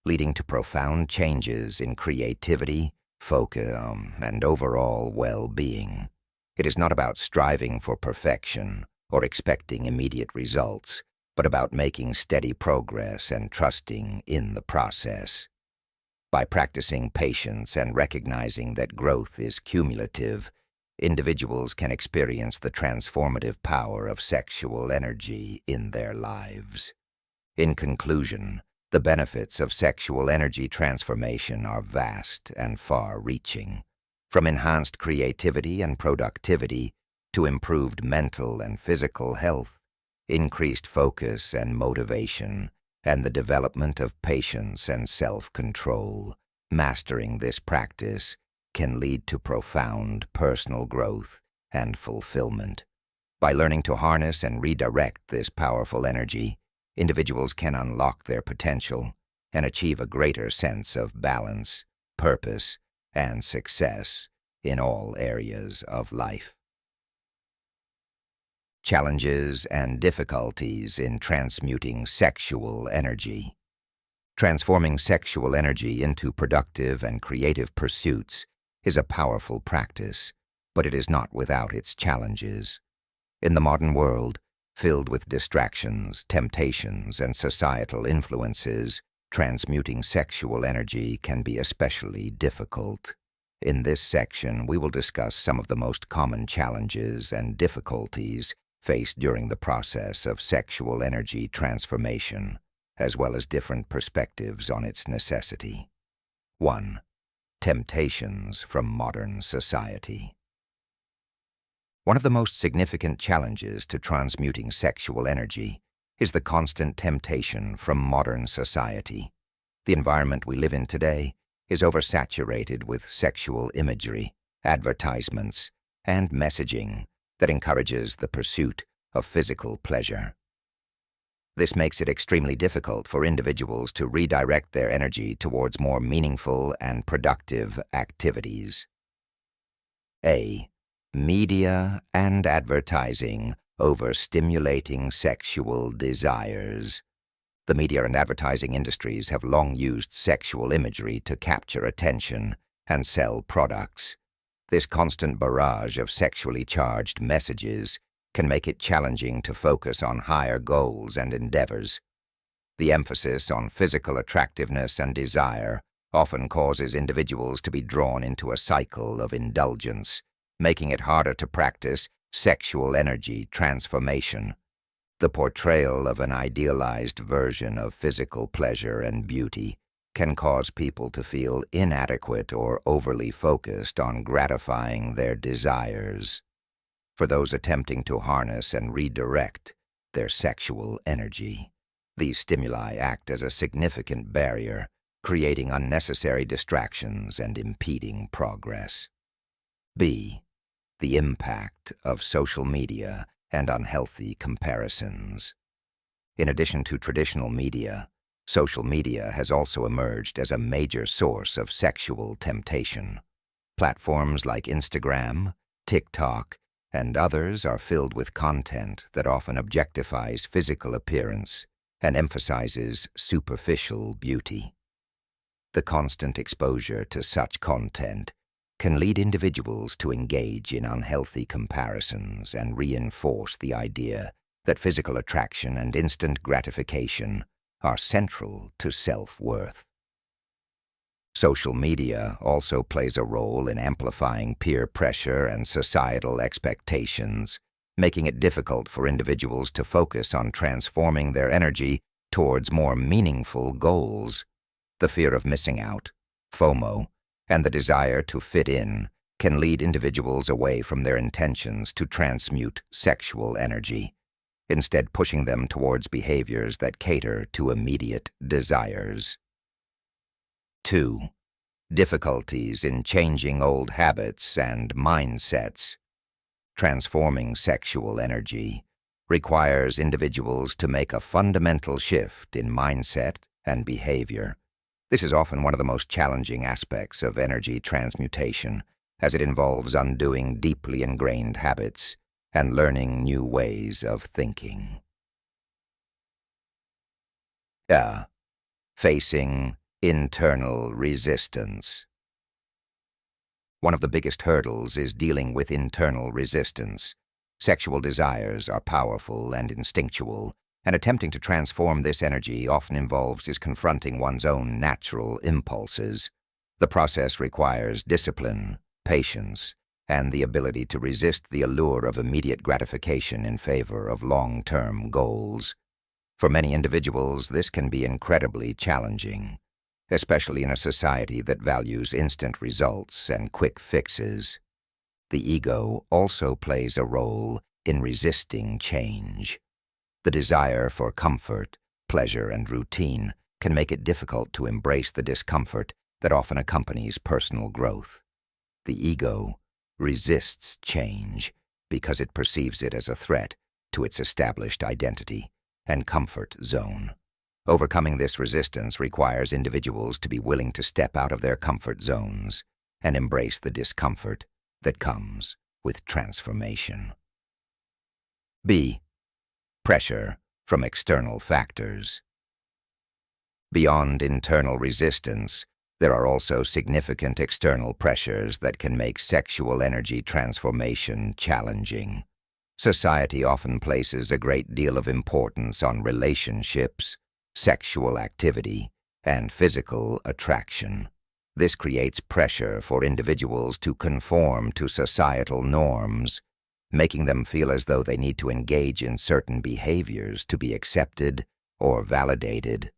leading to profound changes in creativity, focus, and overall well-being. It is not about striving for perfection or expecting immediate results, but about making steady progress and trusting in the process. By practicing patience and recognizing that growth is cumulative, individuals can experience the transformative power of sexual energy in their lives. In conclusion, the benefits of sexual energy transformation are vast and far-reaching, from enhanced creativity and productivity to improved mental and physical health, increased focus and motivation, and the development of patience and self-control. Mastering this practice can lead to profound personal growth and fulfillment. By learning to harness and redirect this powerful energy, individuals can unlock their potential and achieve a greater sense of balance, purpose, and success in all areas of life. Challenges and difficulties in transmuting sexual energy. Transforming sexual energy into productive and creative pursuits is a powerful practice, but it is not without its challenges. In the modern world, filled with distractions, temptations, and societal influences, transmuting sexual energy can be especially difficult. In this section, we will discuss some of the most common challenges and difficulties faced during the process of sexual energy transformation, as well as different perspectives on its necessity. 1. Temptations from modern society. One of the most significant challenges to transmuting sexual energy is the constant temptation from modern society. The environment we live in today is oversaturated with sexual imagery, advertisements, and messaging that encourages the pursuit of physical pleasure. This makes it extremely difficult for individuals to redirect their energy towards more meaningful and productive activities. A. Media and advertising overstimulating sexual desires. The media and advertising industries have long used sexual imagery to capture attention and sell products. This constant barrage of sexually charged messages can make it challenging to focus on higher goals and endeavors. The emphasis on physical attractiveness and desire often causes individuals to be drawn into a cycle of indulgence, making it harder to practice sexual energy transformation. The portrayal of an idealized version of physical pleasure and beauty can cause people to feel inadequate or overly focused on gratifying their desires. For those attempting to harness and redirect their sexual energy, these stimuli act as a significant barrier, creating unnecessary distractions and impeding progress. B. The impact of social media and unhealthy comparisons. In addition to traditional media, social media has also emerged as a major source of sexual temptation. Platforms like Instagram, TikTok, and others are filled with content that often objectifies physical appearance and emphasizes superficial beauty. The constant exposure to such content can lead individuals to engage in unhealthy comparisons and reinforce the idea that physical attraction and instant gratification are central to self-worth. Social media also plays a role in amplifying peer pressure and societal expectations, making it difficult for individuals to focus on transforming their energy towards more meaningful goals. The fear of missing out, FOMO, and the desire to fit in can lead individuals away from their intentions to transmute sexual energy, instead pushing them towards behaviors that cater to immediate desires. 2. Difficulties in changing old habits and mindsets. Transforming sexual energy requires individuals to make a fundamental shift in mindset and behavior. This is often one of the most challenging aspects of energy transmutation, as it involves undoing deeply ingrained habits and learning new ways of thinking. Facing internal resistance. One of the biggest hurdles is dealing with internal resistance. Sexual desires are powerful and instinctual, and attempting to transform this energy often involves confronting one's own natural impulses. The process requires discipline, patience, and the ability to resist the allure of immediate gratification in favor of long-term goals. For many individuals, this can be incredibly challenging, especially in a society that values instant results and quick fixes. The ego also plays a role in resisting change. The desire for comfort, pleasure, and routine can make it difficult to embrace the discomfort that often accompanies personal growth. The ego resists change because it perceives it as a threat to its established identity and comfort zone. Overcoming this resistance requires individuals to be willing to step out of their comfort zones and embrace the discomfort that comes with transformation. B. Pressure from external factors. Beyond internal resistance, there are also significant external pressures that can make sexual energy transformation challenging. Society often places a great deal of importance on relationships, sexual activity, and physical attraction. This creates pressure for individuals to conform to societal norms, making them feel as though they need to engage in certain behaviors to be accepted or validated.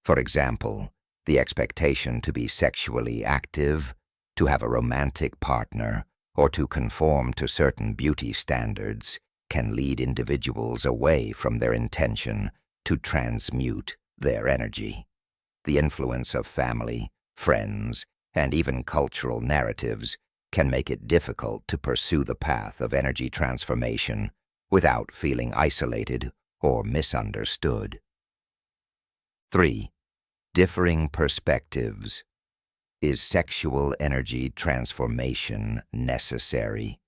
For example, the expectation to be sexually active, to have a romantic partner, or to conform to certain beauty standards can lead individuals away from their intention to transmute their energy. The influence of family, friends, and even cultural narratives can make it difficult to pursue the path of energy transformation without feeling isolated or misunderstood. 3. Differing perspectives. Is sexual energy transformation necessary?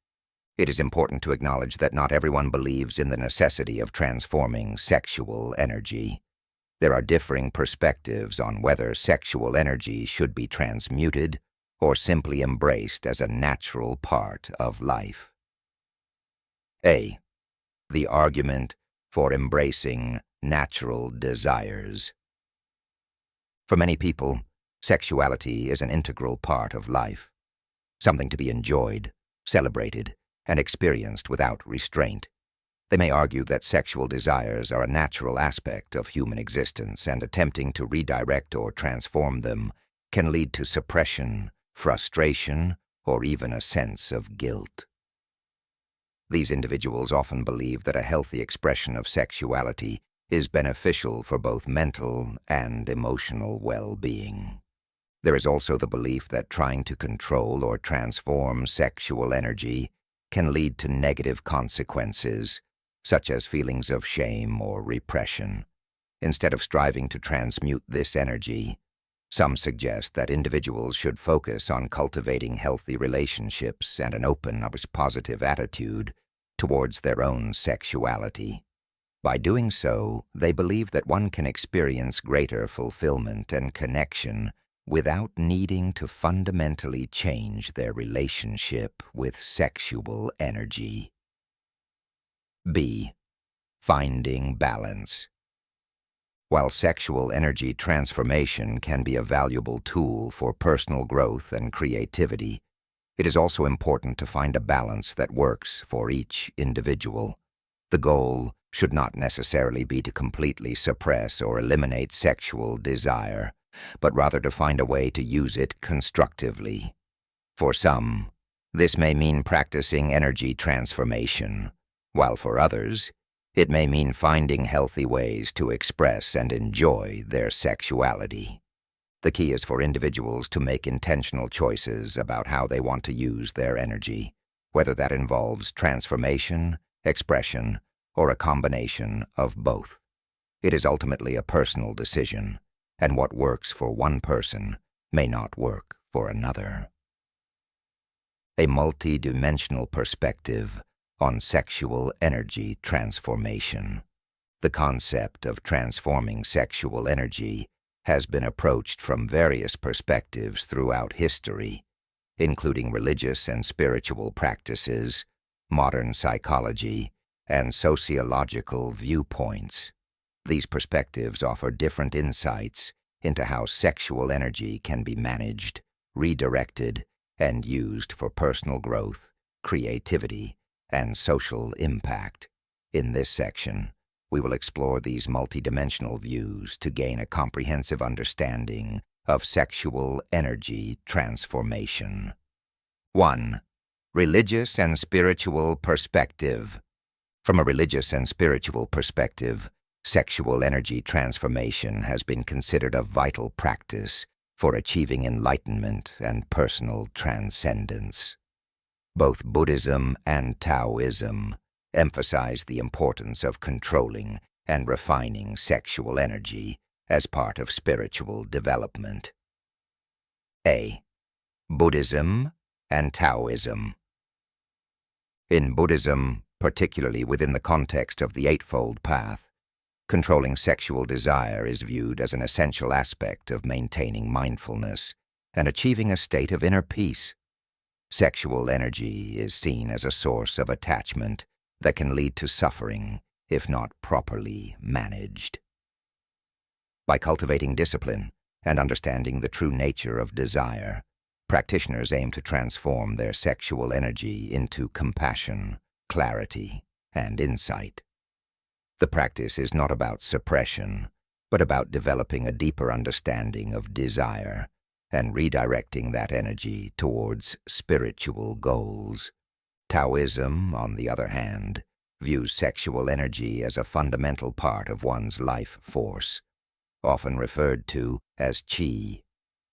It is important to acknowledge that not everyone believes in the necessity of transforming sexual energy. There are differing perspectives on whether sexual energy should be transmuted or simply embraced as a natural part of life. A. The argument for embracing natural desires. For many people, sexuality is an integral part of life, something to be enjoyed, celebrated, and experienced without restraint. They may argue that sexual desires are a natural aspect of human existence, and attempting to redirect or transform them can lead to suppression, frustration, or even a sense of guilt. These individuals often believe that a healthy expression of sexuality is beneficial for both mental and emotional well-being. There is also the belief that trying to control or transform sexual energy can lead to negative consequences, such as feelings of shame or repression. Instead of striving to transmute this energy, some suggest that individuals should focus on cultivating healthy relationships and an open, positive attitude towards their own sexuality. By doing so, they believe that one can experience greater fulfillment and connection without needing to fundamentally change their relationship with sexual energy. B. Finding balance. While sexual energy transformation can be a valuable tool for personal growth and creativity, it is also important to find a balance that works for each individual. The goal should not necessarily be to completely suppress or eliminate sexual desire, but rather to find a way to use it constructively. For some, this may mean practicing energy transformation, while for others, it may mean finding healthy ways to express and enjoy their sexuality. The key is for individuals to make intentional choices about how they want to use their energy, whether that involves transformation, expression, or a combination of both. It is ultimately a personal decision, and what works for one person may not work for another. A multi-dimensional perspective on sexual energy transformation. The concept of transforming sexual energy has been approached from various perspectives throughout history, including religious and spiritual practices, modern psychology, and sociological viewpoints. These perspectives offer different insights into how sexual energy can be managed, redirected, and used for personal growth, creativity, and social impact. In this section, we will explore these multidimensional views to gain a comprehensive understanding of sexual energy transformation. 1. Religious and spiritual perspective. From a religious and spiritual perspective, sexual energy transformation has been considered a vital practice for achieving enlightenment and personal transcendence. Both Buddhism and Taoism emphasize the importance of controlling and refining sexual energy as part of spiritual development. A. Buddhism and Taoism. In Buddhism, particularly within the context of the Eightfold Path, controlling sexual desire is viewed as an essential aspect of maintaining mindfulness and achieving a state of inner peace. Sexual energy is seen as a source of attachment that can lead to suffering if not properly managed. By cultivating discipline and understanding the true nature of desire, practitioners aim to transform their sexual energy into compassion, clarity, and insight. The practice is not about suppression, but about developing a deeper understanding of desire and redirecting that energy towards spiritual goals. Taoism, on the other hand, views sexual energy as a fundamental part of one's life force, often referred to as qi.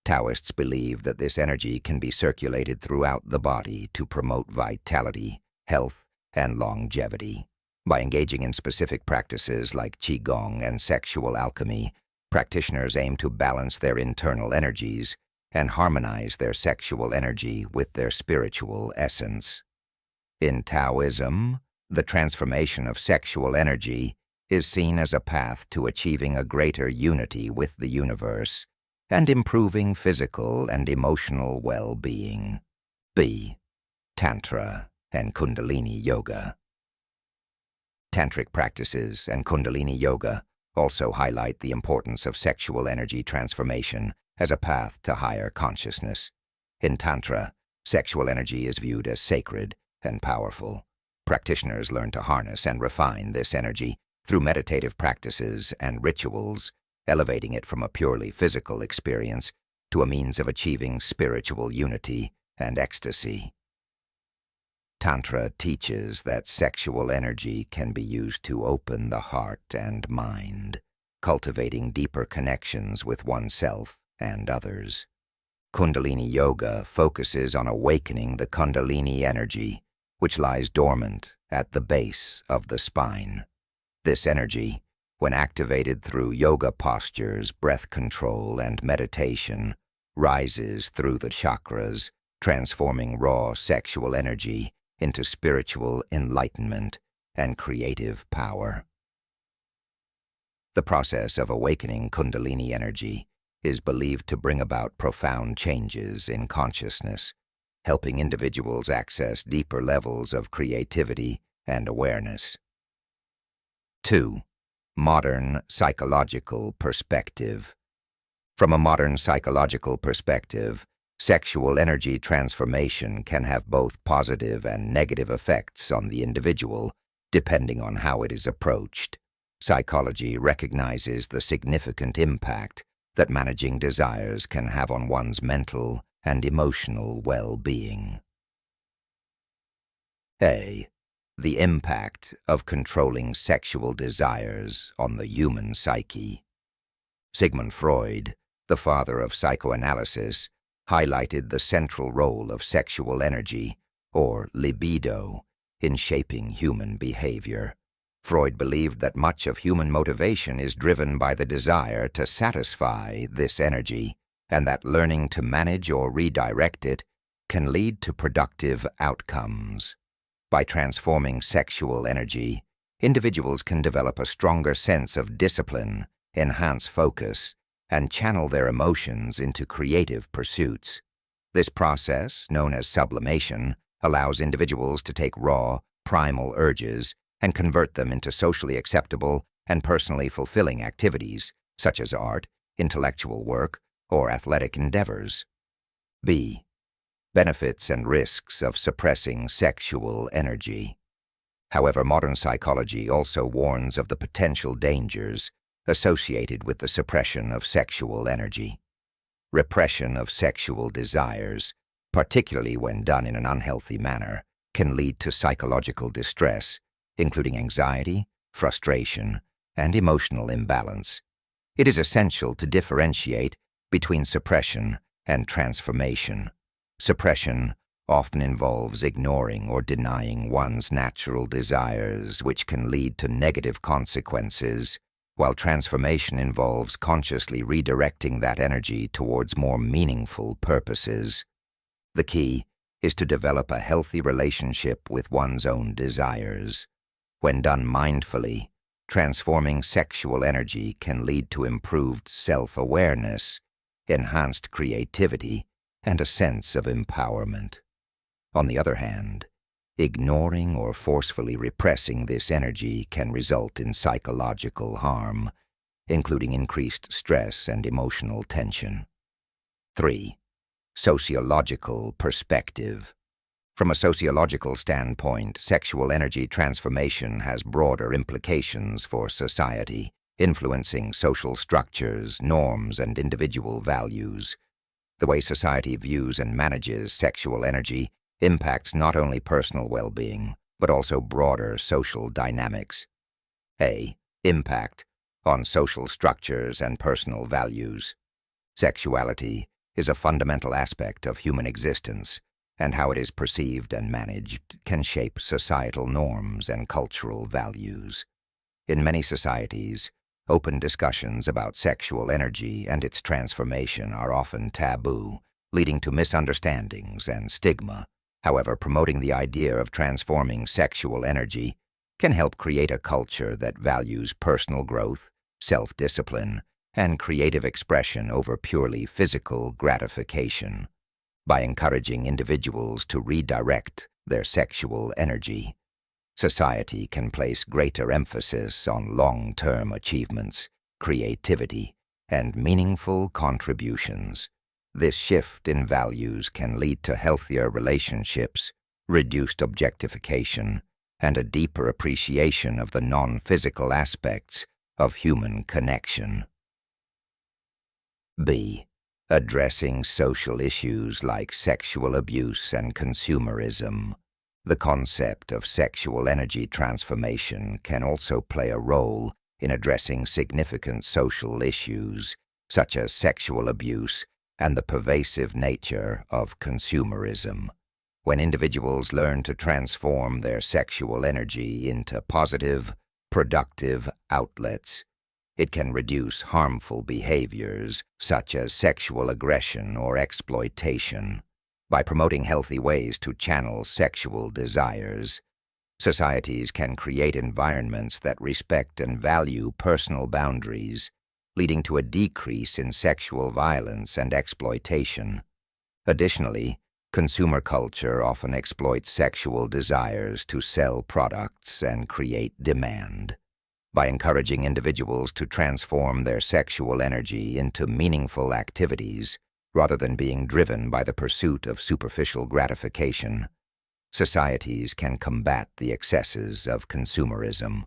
Taoists believe that this energy can be circulated throughout the body to promote vitality, health, and longevity. By engaging in specific practices like qigong and sexual alchemy, practitioners aim to balance their internal energies and harmonize their sexual energy with their spiritual essence. In Taoism, the transformation of sexual energy is seen as a path to achieving a greater unity with the universe and improving physical and emotional well-being. B. Tantra and Kundalini Yoga. Tantric practices and Kundalini Yoga also highlight the importance of sexual energy transformation as a path to higher consciousness. In Tantra, sexual energy is viewed as sacred and powerful. Practitioners learn to harness and refine this energy through meditative practices and rituals, elevating it from a purely physical experience to a means of achieving spiritual unity and ecstasy. Tantra teaches that sexual energy can be used to open the heart and mind, cultivating deeper connections with oneself and others. Kundalini Yoga focuses on awakening the Kundalini energy, which lies dormant at the base of the spine. This energy, when activated through yoga postures, breath control, and meditation, rises through the chakras, transforming raw sexual energy into spiritual enlightenment and creative power. The process of awakening Kundalini energy is believed to bring about profound changes in consciousness, helping individuals access deeper levels of creativity and awareness. 2. Modern psychological perspective. From a modern psychological perspective, sexual energy transformation can have both positive and negative effects on the individual, depending on how it is approached. Psychology recognizes the significant impact that managing desires can have on one's mental and emotional well-being. A. The impact of controlling sexual desires on the human psyche. Sigmund Freud, the father of psychoanalysis, highlighted the central role of sexual energy, or libido, in shaping human behavior. Freud believed that much of human motivation is driven by the desire to satisfy this energy, and that learning to manage or redirect it can lead to productive outcomes. By transforming sexual energy, individuals can develop a stronger sense of discipline, enhance focus, and channel their emotions into creative pursuits. This process, known as sublimation, allows individuals to take raw, primal urges and convert them into socially acceptable and personally fulfilling activities, such as art, intellectual work, or athletic endeavors. B. Benefits and risks of suppressing sexual energy. However, modern psychology also warns of the potential dangers associated with the suppression of sexual energy. Repression of sexual desires, particularly when done in an unhealthy manner, can lead to psychological distress, including anxiety, frustration, and emotional imbalance. It is essential to differentiate between suppression and transformation. Suppression often involves ignoring or denying one's natural desires, which can lead to negative consequences, while transformation involves consciously redirecting that energy towards more meaningful purposes. The key is to develop a healthy relationship with one's own desires. When done mindfully, transforming sexual energy can lead to improved self-awareness, enhanced creativity, and a sense of empowerment. On the other hand, ignoring or forcefully repressing this energy can result in psychological harm, including increased stress and emotional tension. 3. Sociological perspective. From a sociological standpoint, sexual energy transformation has broader implications for society, influencing social structures, norms, and individual values. The way society views and manages sexual energy impacts not only personal well-being, but also broader social dynamics. A. Impact on social structures and personal values. Sexuality is a fundamental aspect of human existence, and how it is perceived and managed can shape societal norms and cultural values. In many societies, open discussions about sexual energy and its transformation are often taboo, leading to misunderstandings and stigma. However, promoting the idea of transforming sexual energy can help create a culture that values personal growth, self-discipline, and creative expression over purely physical gratification. By encouraging individuals to redirect their sexual energy, society can place greater emphasis on long-term achievements, creativity, and meaningful contributions. This shift in values can lead to healthier relationships, reduced objectification, and a deeper appreciation of the non-physical aspects of human connection. B. Addressing social issues like sexual abuse and consumerism. The concept of sexual energy transformation can also play a role in addressing significant social issues, such as sexual abuse and the pervasive nature of consumerism. When individuals learn to transform their sexual energy into positive, productive outlets, it can reduce harmful behaviors such as sexual aggression or exploitation. By promoting healthy ways to channel sexual desires, societies can create environments that respect and value personal boundaries, leading to a decrease in sexual violence and exploitation. Additionally, consumer culture often exploits sexual desires to sell products and create demand. By encouraging individuals to transform their sexual energy into meaningful activities, rather than being driven by the pursuit of superficial gratification, societies can combat the excesses of consumerism.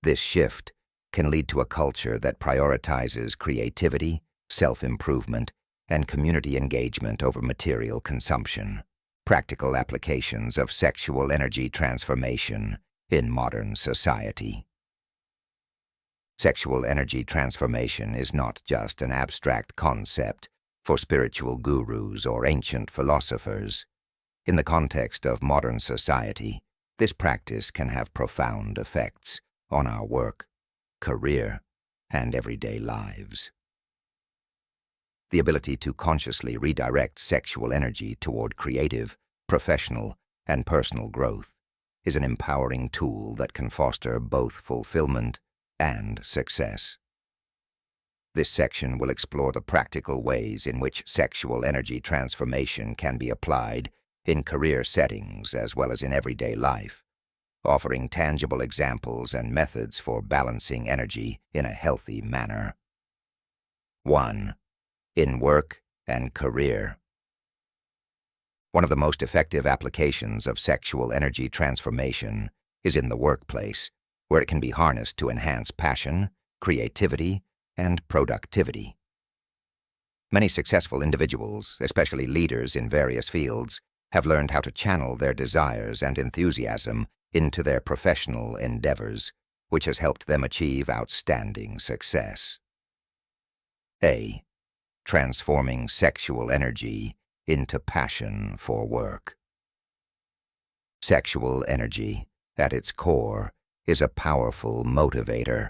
This shift can lead to a culture that prioritizes creativity, self-improvement, and community engagement over material consumption. Practical applications of sexual energy transformation in modern society. Sexual energy transformation is not just an abstract concept for spiritual gurus or ancient philosophers. In the context of modern society, this practice can have profound effects on our work, career, and everyday lives. The ability to consciously redirect sexual energy toward creative, professional, and personal growth is an empowering tool that can foster both fulfillment and success. This section will explore the practical ways in which sexual energy transformation can be applied in career settings as well as in everyday life. offering tangible examples and methods for balancing energy in a healthy manner. 1. In work and career. One of the most effective applications of sexual energy transformation is in the workplace, where it can be harnessed to enhance passion, creativity, and productivity. Many successful individuals, especially leaders in various fields, have learned how to channel their desires and enthusiasm into their professional endeavors, which has helped them achieve outstanding success. A. Transforming sexual energy into passion for work. Sexual energy, at its core, is a powerful motivator.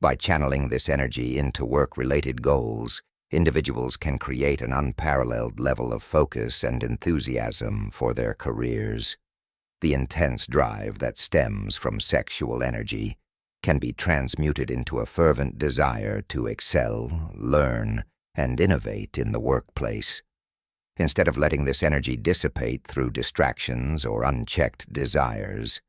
By channeling this energy into work-related goals, individuals can create an unparalleled level of focus and enthusiasm for their careers. The intense drive that stems from sexual energy can be transmuted into a fervent desire to excel, learn, and innovate in the workplace. Instead of letting this energy dissipate through distractions or unchecked desires,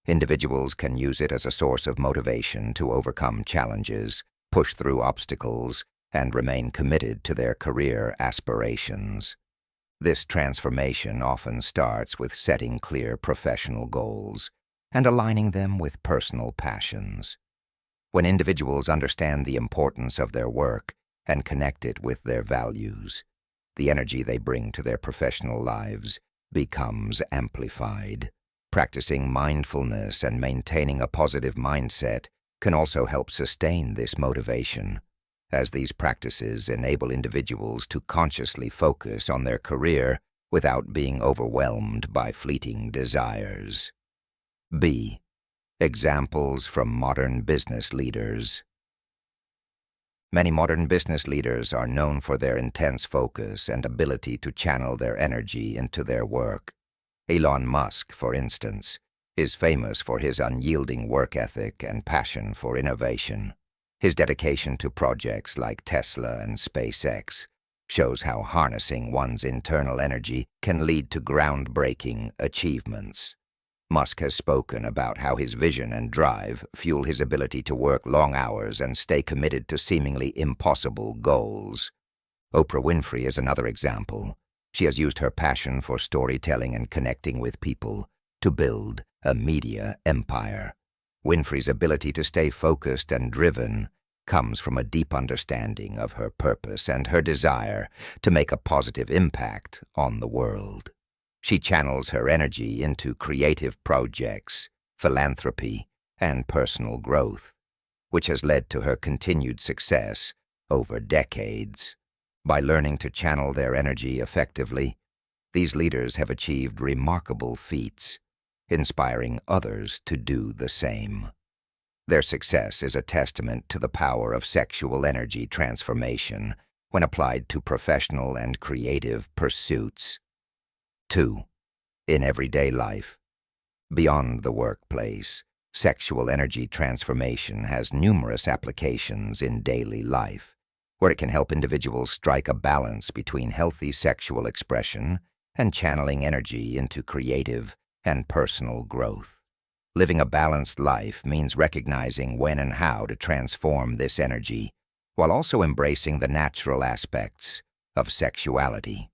individuals can use it as a source of motivation to overcome challenges, push through obstacles, and remain committed to their career aspirations. This transformation often starts with setting clear professional goals and aligning them with personal passions. When individuals understand the importance of their work and connect it with their values, the energy they bring to their professional lives becomes amplified. Practicing mindfulness and maintaining a positive mindset can also help sustain this motivation, as these practices enable individuals to consciously focus on their career without being overwhelmed by fleeting desires. B. Examples from modern business leaders. Many modern business leaders are known for their intense focus and ability to channel their energy into their work. Elon Musk, for instance, is famous for his unyielding work ethic and passion for innovation. His dedication to projects like Tesla and SpaceX shows how harnessing one's internal energy can lead to groundbreaking achievements. Musk has spoken about how his vision and drive fuel his ability to work long hours and stay committed to seemingly impossible goals. Oprah Winfrey is another example. She has used her passion for storytelling and connecting with people to build a media empire. Winfrey's ability to stay focused and driven comes from a deep understanding of her purpose and her desire to make a positive impact on the world. She channels her energy into creative projects, philanthropy, and personal growth, which has led to her continued success over decades. By learning to channel their energy effectively, these leaders have achieved remarkable feats, inspiring others to do the same. Their success is a testament to the power of sexual energy transformation when applied to professional and creative pursuits. 2. In everyday life. Beyond the workplace, sexual energy transformation has numerous applications in daily life, where it can help individuals strike a balance between healthy sexual expression and channeling energy into creative and personal growth. Living a balanced life means recognizing when and how to transform this energy, while also embracing the natural aspects of sexuality.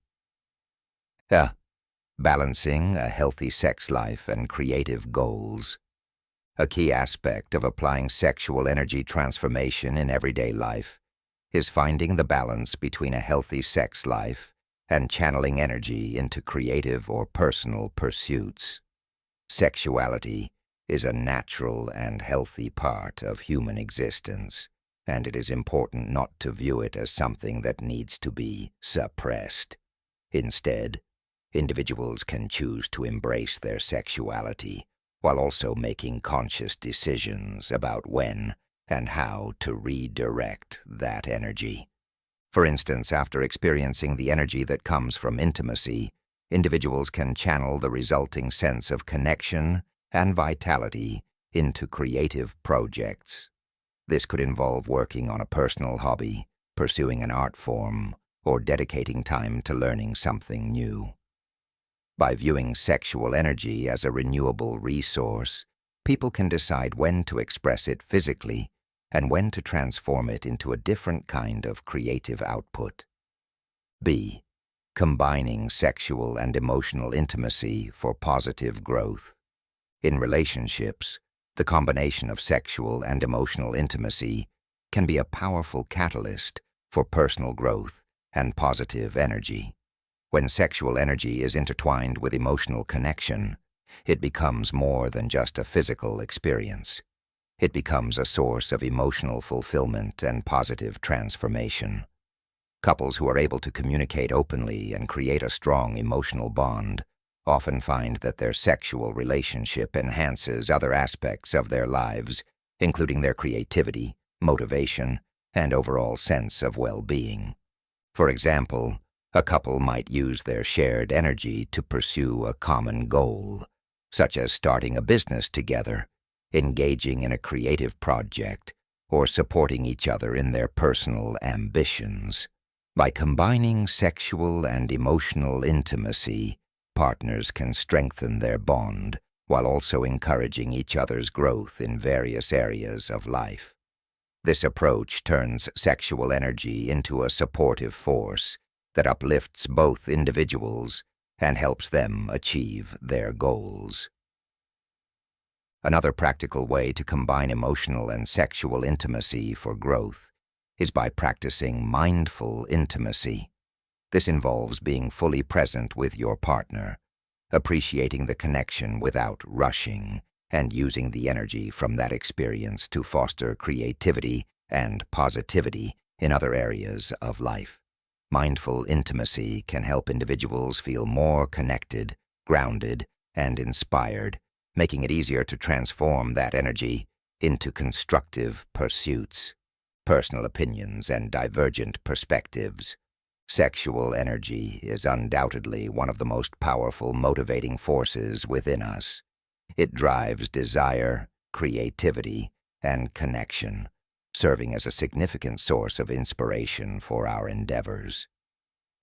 Balancing a healthy sex life and creative goals. A key aspect of applying sexual energy transformation in everyday life is finding the balance between a healthy sex life and channeling energy into creative or personal pursuits. Sexuality is a natural and healthy part of human existence, and it is important not to view it as something that needs to be suppressed. Instead, individuals can choose to embrace their sexuality while also making conscious decisions about when and how to redirect that energy. For instance, after experiencing the energy that comes from intimacy, individuals can channel the resulting sense of connection and vitality into creative projects. This could involve working on a personal hobby, pursuing an art form, or dedicating time to learning something new. By viewing sexual energy as a renewable resource, people can decide when to express it physically and when to transform it into a different kind of creative output. B. Combining sexual and emotional intimacy for positive growth. In relationships, the combination of sexual and emotional intimacy can be a powerful catalyst for personal growth and positive energy. When sexual energy is intertwined with emotional connection, it becomes more than just a physical experience. It becomes a source of emotional fulfillment and positive transformation. Couples who are able to communicate openly and create a strong emotional bond often find that their sexual relationship enhances other aspects of their lives, including their creativity, motivation, and overall sense of well-being. For example, a couple might use their shared energy to pursue a common goal, such as starting a business together, engaging in a creative project, or supporting each other in their personal ambitions. By combining sexual and emotional intimacy, partners can strengthen their bond while also encouraging each other's growth in various areas of life. This approach turns sexual energy into a supportive force that uplifts both individuals and helps them achieve their goals. Another practical way to combine emotional and sexual intimacy for growth is by practicing mindful intimacy. This involves being fully present with your partner, appreciating the connection without rushing, and using the energy from that experience to foster creativity and positivity in other areas of life. Mindful intimacy can help individuals feel more connected, grounded, and inspired, making it easier to transform that energy into constructive pursuits, personal opinions, and divergent perspectives. Sexual energy is undoubtedly one of the most powerful motivating forces within us. It drives desire, creativity, and connection, serving as a significant source of inspiration for our endeavors.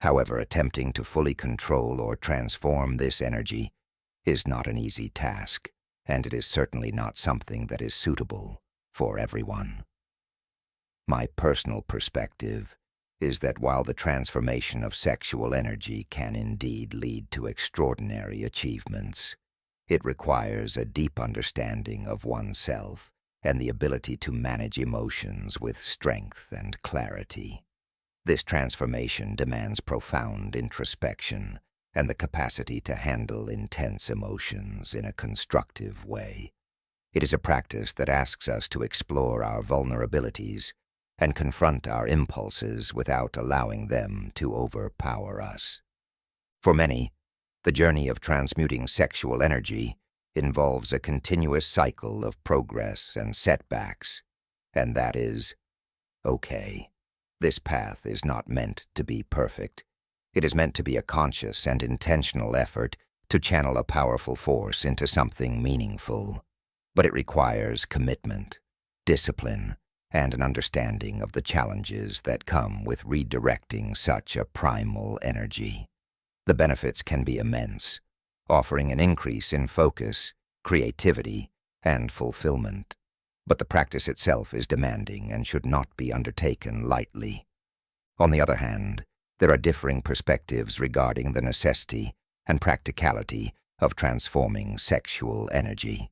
However, attempting to fully control or transform this energy is not an easy task, and it is certainly not something that is suitable for everyone. My personal perspective is that while the transformation of sexual energy can indeed lead to extraordinary achievements, it requires a deep understanding of oneself and the ability to manage emotions with strength and clarity. This transformation demands profound introspection and the capacity to handle intense emotions in a constructive way. It is a practice that asks us to explore our vulnerabilities and confront our impulses without allowing them to overpower us. For many, the journey of transmuting sexual energy involves a continuous cycle of progress and setbacks, and that is okay. This path is not meant to be perfect. It is meant to be a conscious and intentional effort to channel a powerful force into something meaningful, but it requires commitment, discipline, and an understanding of the challenges that come with redirecting such a primal energy. The benefits can be immense, offering an increase in focus, creativity, and fulfillment. But the practice itself is demanding and should not be undertaken lightly. On the other hand, there are differing perspectives regarding the necessity and practicality of transforming sexual energy.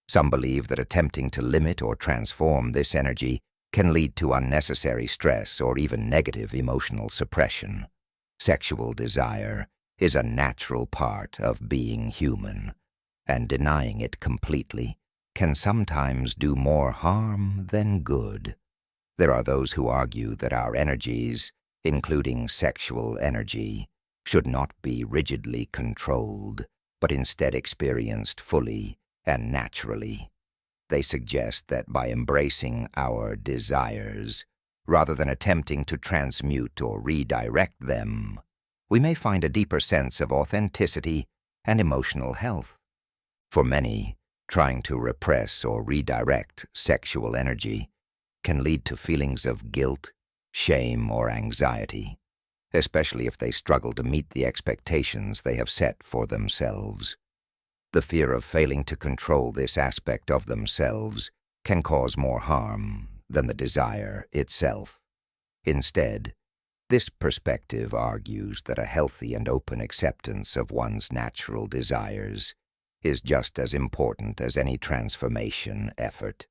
Some believe that attempting to limit or transform this energy can lead to unnecessary stress or even negative emotional suppression. Sexual desire is a natural part of being human, and denying it completely can sometimes do more harm than good. There are those who argue that our energies, including sexual energy, should not be rigidly controlled, but instead experienced fully and naturally. They suggest that by embracing our desires, rather than attempting to transmute or redirect them, we may find a deeper sense of authenticity and emotional health. For many, trying to repress or redirect sexual energy can lead to feelings of guilt, shame, or anxiety, especially if they struggle to meet the expectations they have set for themselves. The fear of failing to control this aspect of themselves can cause more harm than the desire itself. Instead, this perspective argues that a healthy and open acceptance of one's natural desires is just as important as any transformation effort.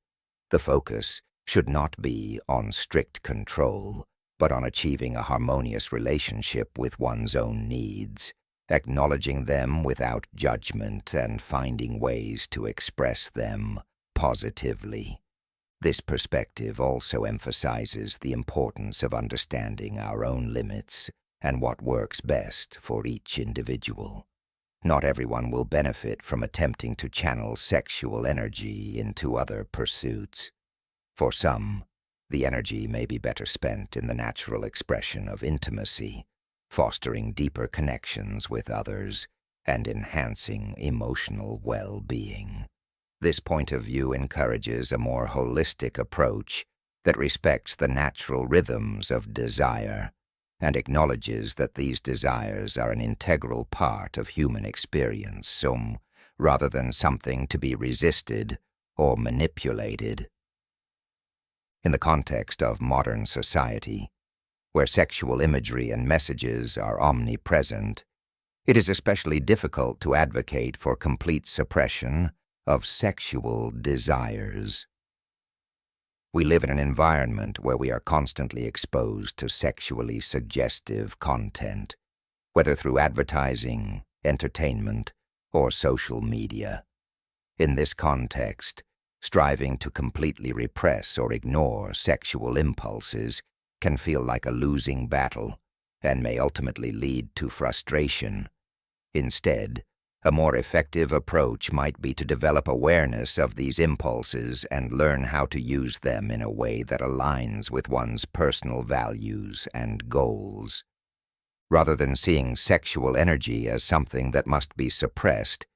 The focus should not be on strict control, but on achieving a harmonious relationship with one's own needs, acknowledging them without judgment and finding ways to express them positively. This perspective also emphasizes the importance of understanding our own limits and what works best for each individual. Not everyone will benefit from attempting to channel sexual energy into other pursuits. For some, the energy may be better spent in the natural expression of intimacy, fostering deeper connections with others and enhancing emotional well-being. This point of view encourages a more holistic approach that respects the natural rhythms of desire and acknowledges that these desires are an integral part of human experience, rather than something to be resisted or manipulated. In the context of modern society, where sexual imagery and messages are omnipresent, it is especially difficult to advocate for complete suppression of sexual desires. We live in an environment where we are constantly exposed to sexually suggestive content, whether through advertising, entertainment, or social media. In this context, striving to completely repress or ignore sexual impulses can feel like a losing battle and may ultimately lead to frustration. Instead, a more effective approach might be to develop awareness of these impulses and learn how to use them in a way that aligns with one's personal values and goals. Rather than seeing sexual energy as something that must be suppressed,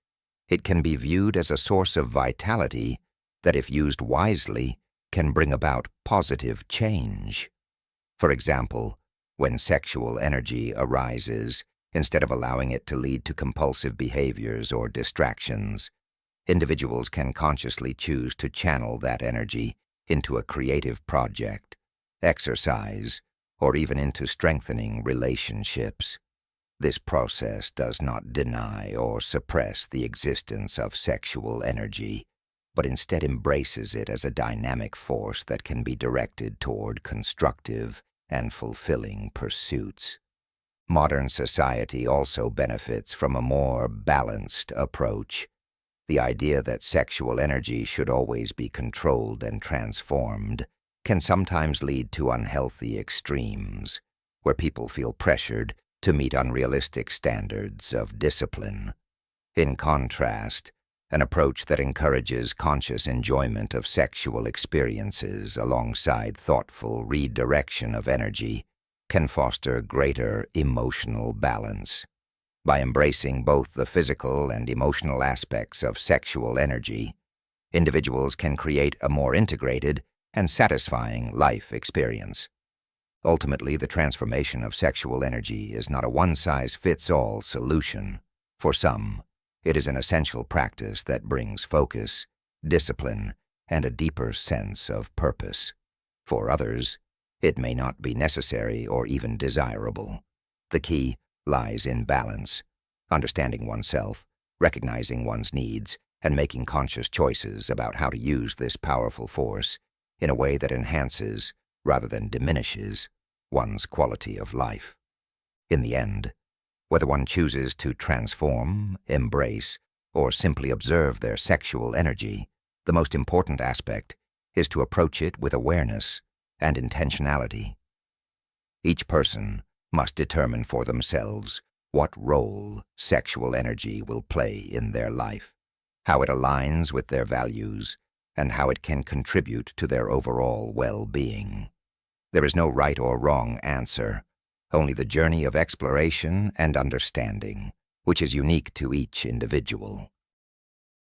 it can be viewed as a source of vitality that, if used wisely, can bring about positive change. For example, when sexual energy arises, instead of allowing it to lead to compulsive behaviors or distractions, individuals can consciously choose to channel that energy into a creative project, exercise, or even into strengthening relationships. This process does not deny or suppress the existence of sexual energy, but instead embraces it as a dynamic force that can be directed toward constructive and fulfilling pursuits. Modern society also benefits from a more balanced approach. The idea that sexual energy should always be controlled and transformed can sometimes lead to unhealthy extremes, where people feel pressured to meet unrealistic standards of discipline. In contrast, an approach that encourages conscious enjoyment of sexual experiences alongside thoughtful redirection of energy can foster greater emotional balance. By embracing both the physical and emotional aspects of sexual energy, individuals can create a more integrated and satisfying life experience. Ultimately, the transformation of sexual energy is not a one-size-fits-all solution. For some, it is an essential practice that brings focus, discipline, and a deeper sense of purpose. For others, it may not be necessary or even desirable. The key lies in balance, understanding oneself, recognizing one's needs, and making conscious choices about how to use this powerful force in a way that enhances, rather than diminishes, one's quality of life. In the end, whether one chooses to transform, embrace, or simply observe their sexual energy, the most important aspect is to approach it with awareness and intentionality. Each person must determine for themselves what role sexual energy will play in their life, how it aligns with their values, and how it can contribute to their overall well-being. There is no right or wrong answer, only the journey of exploration and understanding, which is unique to each individual.